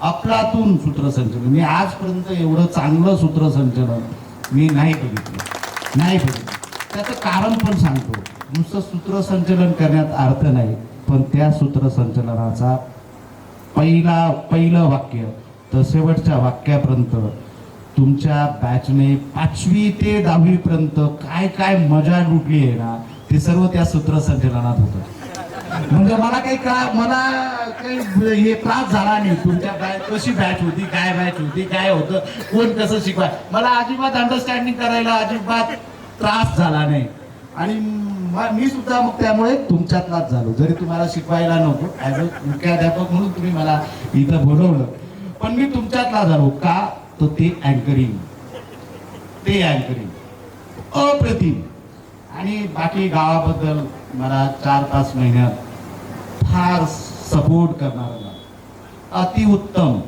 अफलातून सूत्रसंचलन, मी आजपर्यंत एवढं चांगलं सूत्रसंचलन मी नाही बघितलं. त्याचं कारण पण सांगतो. नुसतं सूत्रसंचलन करण्यात अर्थ नाही, पण त्या सूत्रसंचलनाचा पहिलं वाक्य तर शेवटच्या वाक्यापर्यंत तुमच्या बॅचने 5वी ते 10वी पर्यंत काय काय मजा लुटली आहे ना, ते सर्व त्या सूत्रसंचलनात होतं. म्हणजे मला काही हे त्रास झाला नाही. तुमच्या कशी बॅच होती, काय बॅच होती, काय होतं, कोण कसं शिकवाय, मला अजिबात अंडरस्टँडिंग करायला अजिबात त्रास झाला नाही. आणि मी सुद्धा मग त्यामुळे तुमच्यातलाच झालो. जरी तुम्हाला शिकवायला नव्हतो, ॲज अ मुख्याध्यापक म्हणून तुम्ही मला इथं बोलवलं, पण मी तुमच्यातला झालो. का तर ते अँकरिंग अप्रतिम. आणि बाकी गावाबद्दल मला 4-5 महिन्यात फार सपोर्ट करणारा, अतिउत्तम.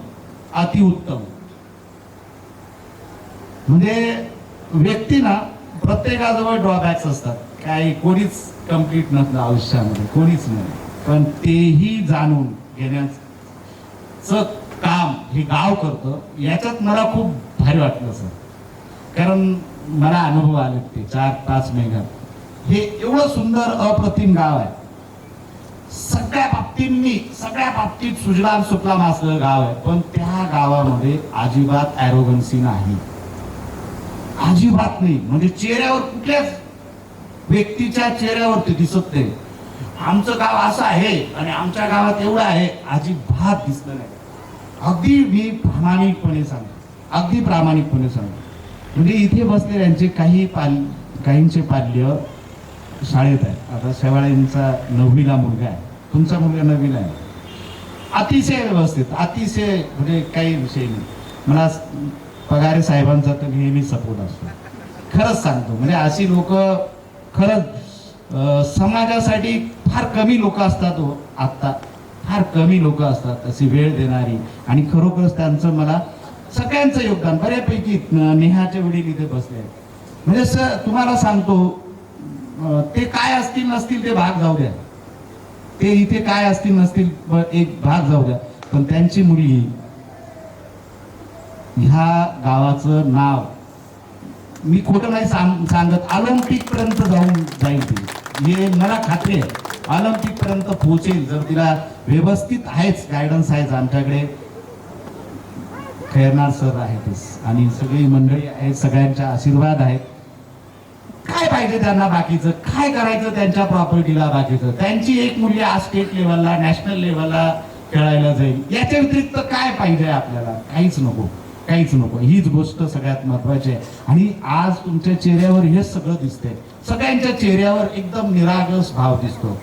म्हणजे व्यक्ती ना, प्रत्येकाजवळ ड्रॉबॅक्स असतात, काही कोणीच कम्प्लीट नसतं आयुष्यामध्ये, कोणीच नाही. पण तेही जाणून घेण्याचं काम हे गाव करतं. याच्यात मला खूप भारी वाटलं सर, कारण मला अनुभव आले ते 4-5 महिन्यात. हे एवढं सुंदर अप्रतिम गाव आहे. सगळ्या बाबतीत सुजलाम सुफलाम असलेलं गाव आहे. पण त्या गावामध्ये अजिबात ॲरोगन्सी नाही, अजिबात नाही. म्हणजे चेहऱ्यावर, कुठल्याच व्यक्तीच्या चेहऱ्यावर ते दिसत नाही. आमचं गाव असं आहे आणि आमच्या गावात एवढं आहे, अजिबात दिसलं नाही. अगदी मी प्रामाणिकपणे सांगतो. म्हणजे इथे बसलेल्यांचे काहींचे पाल्य शाळेत आहे. आता शेवाळेंचा 9वीला मुलगा आहे, तुमचा मुलगा 9वीला आहे. अतिशय व्यवस्थित, अतिशय, म्हणजे काही विषय नाही. मला पगारे साहेबांचा तर नेहमी सपोर्ट असतो, खरंच सांगतो. म्हणजे अशी लोक खरंच समाजासाठी फार कमी लोक असतात. आत्ता फार कमी लोक असतात अशी वेळ देणारी. आणि खरोखरच त्यांचं मला सगळ्यांचं योगदान बऱ्यापैकी. नेहाचे वडील इथे बसले आहेत. म्हणजे सर तुम्हाला सांगतो, ते काय असतील नसतील ते भाग जाऊ द्या, ते इथे काय असतील नसतील एक भाग जाऊ द्या, पण त्यांची मुलगी ह्या गावाचं नाव, मी खोटं नाही सांगत, ऑलिम्पिक पर्यंत जाईल ती. हे मला खात्री आहे, ऑलिम्पिक पर्यंत पोहोचेल जर तिला व्यवस्थित आहेच, गायडन्स आहेच आमच्याकडे. खैरनार सर आहेतच आणि सगळी मंडळी आहेत, सगळ्यांचा आशीर्वाद आहे. काय पाहिजे त्यांना बाकीचं, काय करायचं त्यांच्या प्रॉपर्टीला बाकीचं. त्यांची एक मुलगी आज स्टेट लेवलला, नॅशनल लेवलला खेळायला जाईल. याच्या व्यतिरिक्त काय पाहिजे आपल्याला? काहीच नको, काहीच नको. हीच गोष्ट सगळ्यात महत्वाची आहे. आणि आज तुमच्या चेहऱ्यावर हे सगळं दिसतंय. सगळ्यांच्या चेहऱ्यावर एकदम निरागस भाव दिसतो.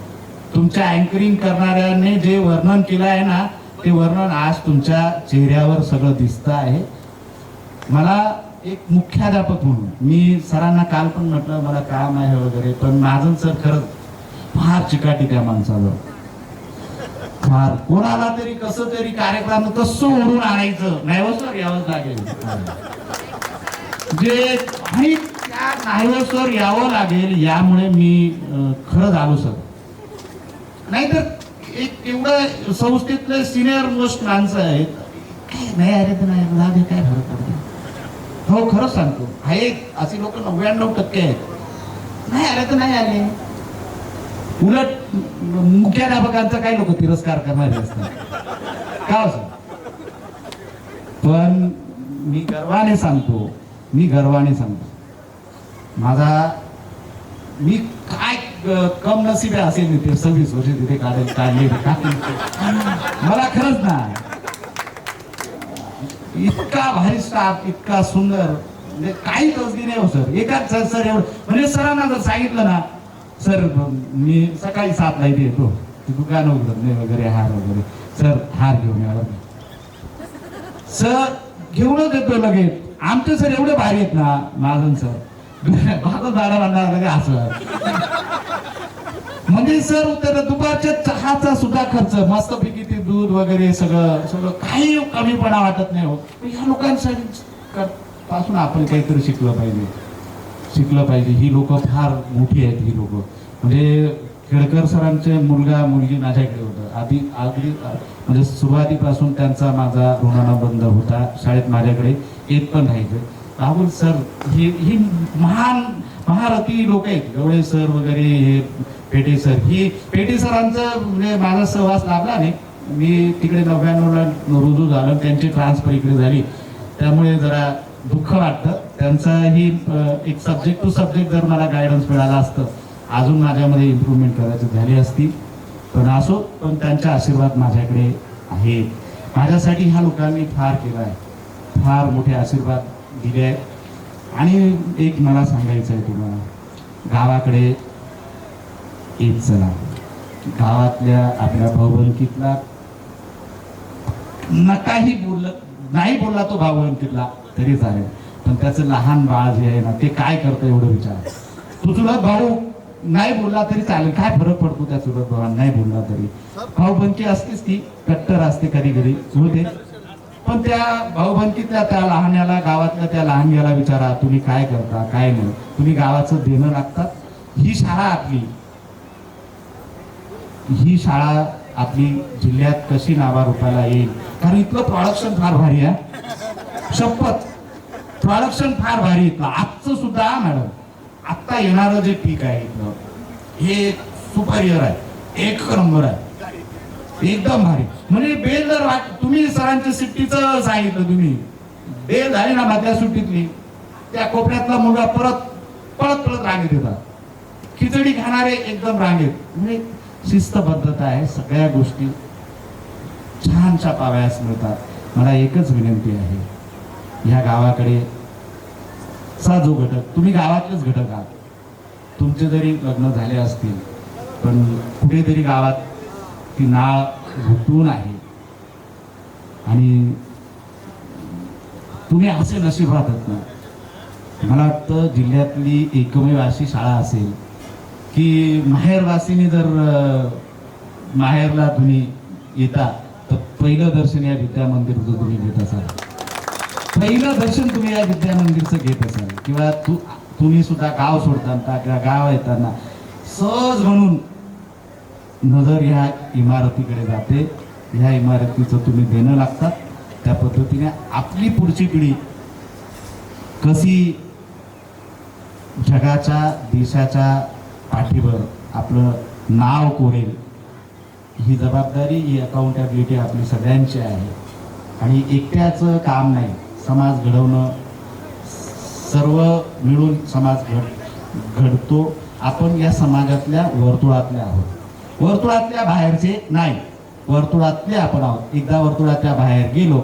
तुमच्या अँकरिंग करणाऱ्याने जे वर्णन केलं आहे ना, ते वर्णन आज तुमच्या चेहऱ्यावर सगळं दिसतं आहे. मला एक मुख्याध्यापक म्हणून मी सरांना काल पण म्हटलं मला काम आहे वगैरे, पण महाजन सर खरंच फार चिकाटी त्या माणसावर. फार कोणाला तरी कसं तरी कार्यक्रम तसं ओढून आणायचं नाही हो सर, यावंच लागेल जे, आणि त्या नाही हो सर यावं लागेल. यामुळे मी खरंच आलो सर. नाहीतर एक एवढं संस्थेतले सिनियर मोस्ट माणसं आहेत, काय नाही अरे तर नाही लागेल, काय फरक पडतो. हो खरंच सांगतो, आहेत अशी लोक 99% आहेत. नाही आले तर नाही आले. उलट मुख्याध्यापकांचा काही लोक तिरस्कार करणारे असतात का असं. पण मी गर्वाने सांगतो, माझा मी काय कम नसीब असेल ते 26 वर्ष तिथे काढले. मला खरंच ना इतका भारी स्टाफ, इतका सुंदर, म्हणजे काही तसदी नाही हो सर. एकाच सर एवढं, म्हणजे सरांना जर सांगितलं ना सर मी सकाळी 7ला इथे येतो, दुकान उघडत नाही वगैरे, हार वगैरे, सर हार घेऊन या सर, घेऊनच येतो लगेच. आमचे सर एवढे भारी आहेत ना, महाजन सर दादा म्हणणार लगे असं. म्हणजे सर उत्तर दुपारच्या चहाचा सुद्धा खर्च मस्तपैकी ते दूध वगैरे सगळं सगळं काही कमीपणा वाटत नाही हो. ह्या लोकांसाठी पासून आपण काहीतरी शिकलं पाहिजे. ही लोक फार मोठी आहेत. ही लोक म्हणजे खेडकर सरांचे मुलगा मुलगी माझ्याकडे होतं. आधी म्हणजे सुरुवातीपासून त्यांचा माझा ऋणानुबंध होता. शाळेत माझ्याकडे येत पण राहायचं. राहुल सर ही महारथी लोक आहेत. गवळे सर वगैरे, हे पेटे सर, ही पेटे सरांचं म्हणजे माझा सहवास लाभला नाही. मी तिकडे 99ला रुजू झालं, त्यांची ट्रान्सफर इकडे झाली, त्यामुळे जरा दुःख वाटतं. त्यांचा ही एक सब्जेक्ट टू सब्जेक्ट जर मला गायडन्स मिळाला असतं अजून माझ्यामध्ये इम्प्रूव्हमेंट करायची झाली असती. पण असो, पण त्यांचा आशीर्वाद माझ्याकडे आहे. माझ्यासाठी ह्या लोकांनी फार केलं आहे, फार मोठे आशीर्वाद दिले आहेत. आणि एक मला सांगायचं आहे तुम्हाला, गावाकडे येत चला. गावातल्या आपल्या भाऊबंदकीतला नकाही नाही बोलला तो भाऊबंदकीतला तरी चालेल, पण त्याचं लहान बाळ जे आहे ना ते काय करतं एवढं विचार. तो चुलत भाऊ नाही बोलला तरी चालेल, काय फरक पडतो त्या चुलत भावांना नाही बोलला तरी. भाऊबंदकी असतेच, ती कट्टर असते कधी कधी होते, पण त्या भाऊबंदकीतल्या त्या लहान्याला, गावातल्या त्या लहान्याला विचारा तुम्ही काय करता काय नाही, तुम्ही गावाचं देणं लागतात. ही शाळा आपली जिल्ह्यात कशी नावारूपाला येईल, कारण इथलं प्रोडक्शन फार भारी आहे. शपथ, प्रोडक्शन फार भारी इथलं. आजचं सुद्धा मॅडम, आत्ता येणारं जे पीक आहे इथलं हे सुपरियर आहे, एक नंबर आहे, एकदम भारी. म्हणजे बेल जर तुम्ही सरांच्या सुट्टीचं सांगितलं, तुम्ही बेल झाली ना मधल्या सुट्टीतली, त्या कोपऱ्यातला मुलगा परत रांगेत येतात. खिचडी खाणारे एकदम रांगेत. म्हणजे शिस्तबद्धता आहे, सगळ्या गोष्टी छानशा पावयास मिळतात. मला एकच विनंती आहे, ह्या गावाकडे चा जो घटक, तुम्ही गावातलेच घटक आहात. तुमचे जरी लग्न झाले असतील पण कुठेतरी गावात ती नाळ घुटून आहे आणि तुम्ही असे नशीबात आहात ना. मला वाटतं जिल्ह्यातली एकमेव अशी शाळा असेल की माहेरवासीने जर माहेरला तुम्ही येता तर पहिलं दर्शन या विद्या मंदिरचं तुम्ही घेत असाल. पहिलं दर्शन तुम्ही या विद्या मंदिरचं घेत असाल, किंवा तुम्ही सुद्धा गाव सोडताना किंवा गाव येताना सहज म्हणून नजर ह्या इमारतीकडे जाते. ह्या इमारतीचं तुम्ही देणं लागतात. त्या पद्धतीने आपली पुढची पिढी कशी जगाच्या देशाच्या पाठीवर आपलं नाव कोरेल, ही जबाबदारी, ही अकाउंटेबिलिटी आपली सगळ्यांची आहे. आणि एकट्याचं काम नाही, समाज घडवणं, सर्व मिळून समाज घडतो. आपण या समाजातल्या वर्तुळातल्या आहोत, वर्तुळातल्या बाहेरचे नाही. वर्तुळातले आपण आहोत. एकदा वर्तुळाच्या बाहेर गेलो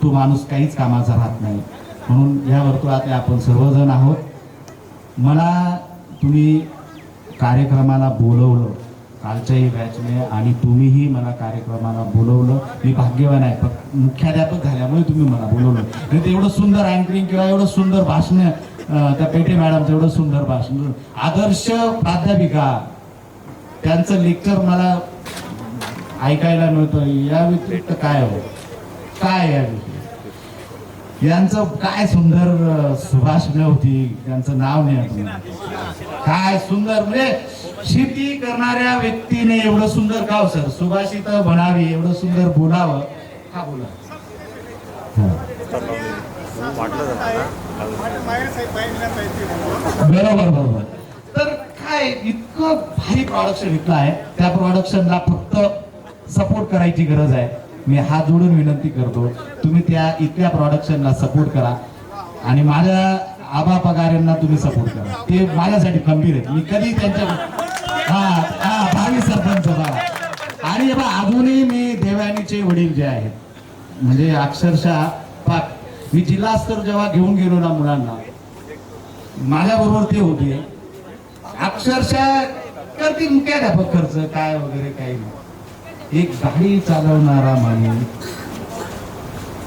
तो माणूस काहीच कामाचा राहत नाही. म्हणून ह्या वर्तुळातले आपण सर्वजण आहोत. मला तुम्ही कार्यक्रमाला बोलवलं कालच्याही बॅचने आणि तुम्हीही मला कार्यक्रमाला बोलवलं. मी भाग्यवान आहे. पण मुख्याध्यापक झाल्यामुळे तुम्ही मला बोलवलं. नाही तर एवढं सुंदर अँकरिंग किंवा एवढं सुंदर भाषण त्या पेटे मॅडमचं एवढं सुंदर भाषण, आदर्श प्राध्यापिका, त्यांचं लेक्चर मला ऐकायला मिळतं. या व्यतिरिक्त काय हो काय या यांचं काय सुंदर सुभाषण होती. त्यांचं नाव नाही आठवत. काय सुंदर म्हणजे शेती करणाऱ्या व्यक्तीने एवढं सुंदर गाव सर सुभाषित म्हणावी, एवढं सुंदर बोलावं. हा बोला. बरोबर बरोबर. तर काय इतकं भारी प्रोडक्शन विकलं आहे. त्या प्रोडक्शनला फक्त सपोर्ट करायची गरज आहे. मी हात जोडून विनंती करतो तुम्ही त्या इतक्या प्रोडक्शनला सपोर्ट करा आणि माझ्या आबा पगारांना तुम्ही सपोर्ट करा. ते माझ्यासाठी खंबीर आहेत. मी कधी त्यांच्या भावी सरपंच बघा. आणि अजूनही मी देवयानीचे वडील जे आहेत म्हणजे अक्षरशः मी जिल्हा स्तर जेव्हा घेऊन गेलो ना मुलांना, माझ्या बरोबर ते होते. अक्षरशः करतील मुख्याध्यापक खर्च काय वगैरे काही नाही. एक गाडी चालवणारा माणूस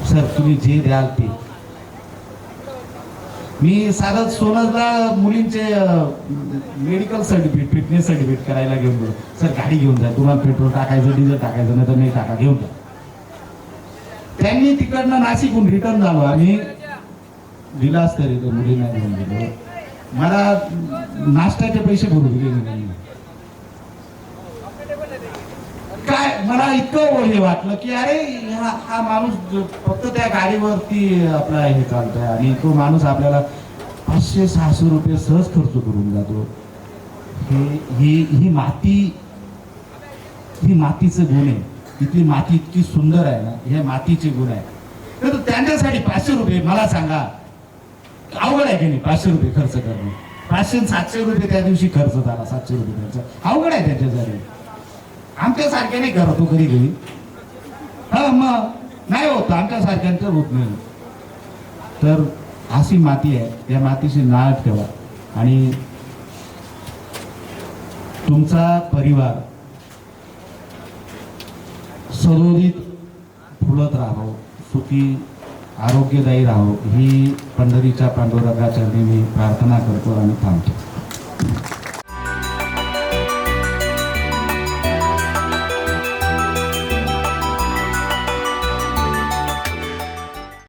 सर तुम्ही जे द्याल ते. मी साधं सोनसला मुलींचे मेडिकल सर्टिफिकेट फिटनेस सर्टिफिकेट करायला घेऊन गेलो. सर गाडी घेऊन जा, तुम्हाला पेट्रोल टाकायचं डिझेल टाकायचं नाही तर नाही टाका, घेऊन जा. त्यांनी तिकडनं नाशिकहून रिटर्न झालो आम्ही दिलास तरी ते मुलींना घेऊन गेलो. मला नाश्त्याचे पैसे भरू दिले नाही. काय मला इतकं हे वाटलं की अरे हा माणूस फक्त त्या गाडीवरती आपला हे चालतोय आणि तो माणूस आपल्याला 500-600 रुपये सहज खर्च करून जातो. ही मातीचं गुण आहे. इथली माती इतकी सुंदर आहे ना, हे मातीचे गुण आहे. तर त्यांच्यासाठी 500 रुपये मला सांगा अवघड आहे की नाही. 500 रुपये खर्च करणं, 500-700 रुपये त्या दिवशी खर्च झाला. 700 रुपये खर्च अवघड आहे त्याच्यासाठी. आमच्या सारख्या नाही करतो कधी कधी. मग नाही होत आमच्या सारख्यांचं होत नाही. तर अशी माती आहे, या मातीशी नाळ ठेवा आणि तुमचा परिवार सदोदित फुलत राहावं, सुखी आरोग्यदायी राहावं ही पंढरीच्या पांडुरंगाच्या मी प्रार्थना करतो आणि थांबतो.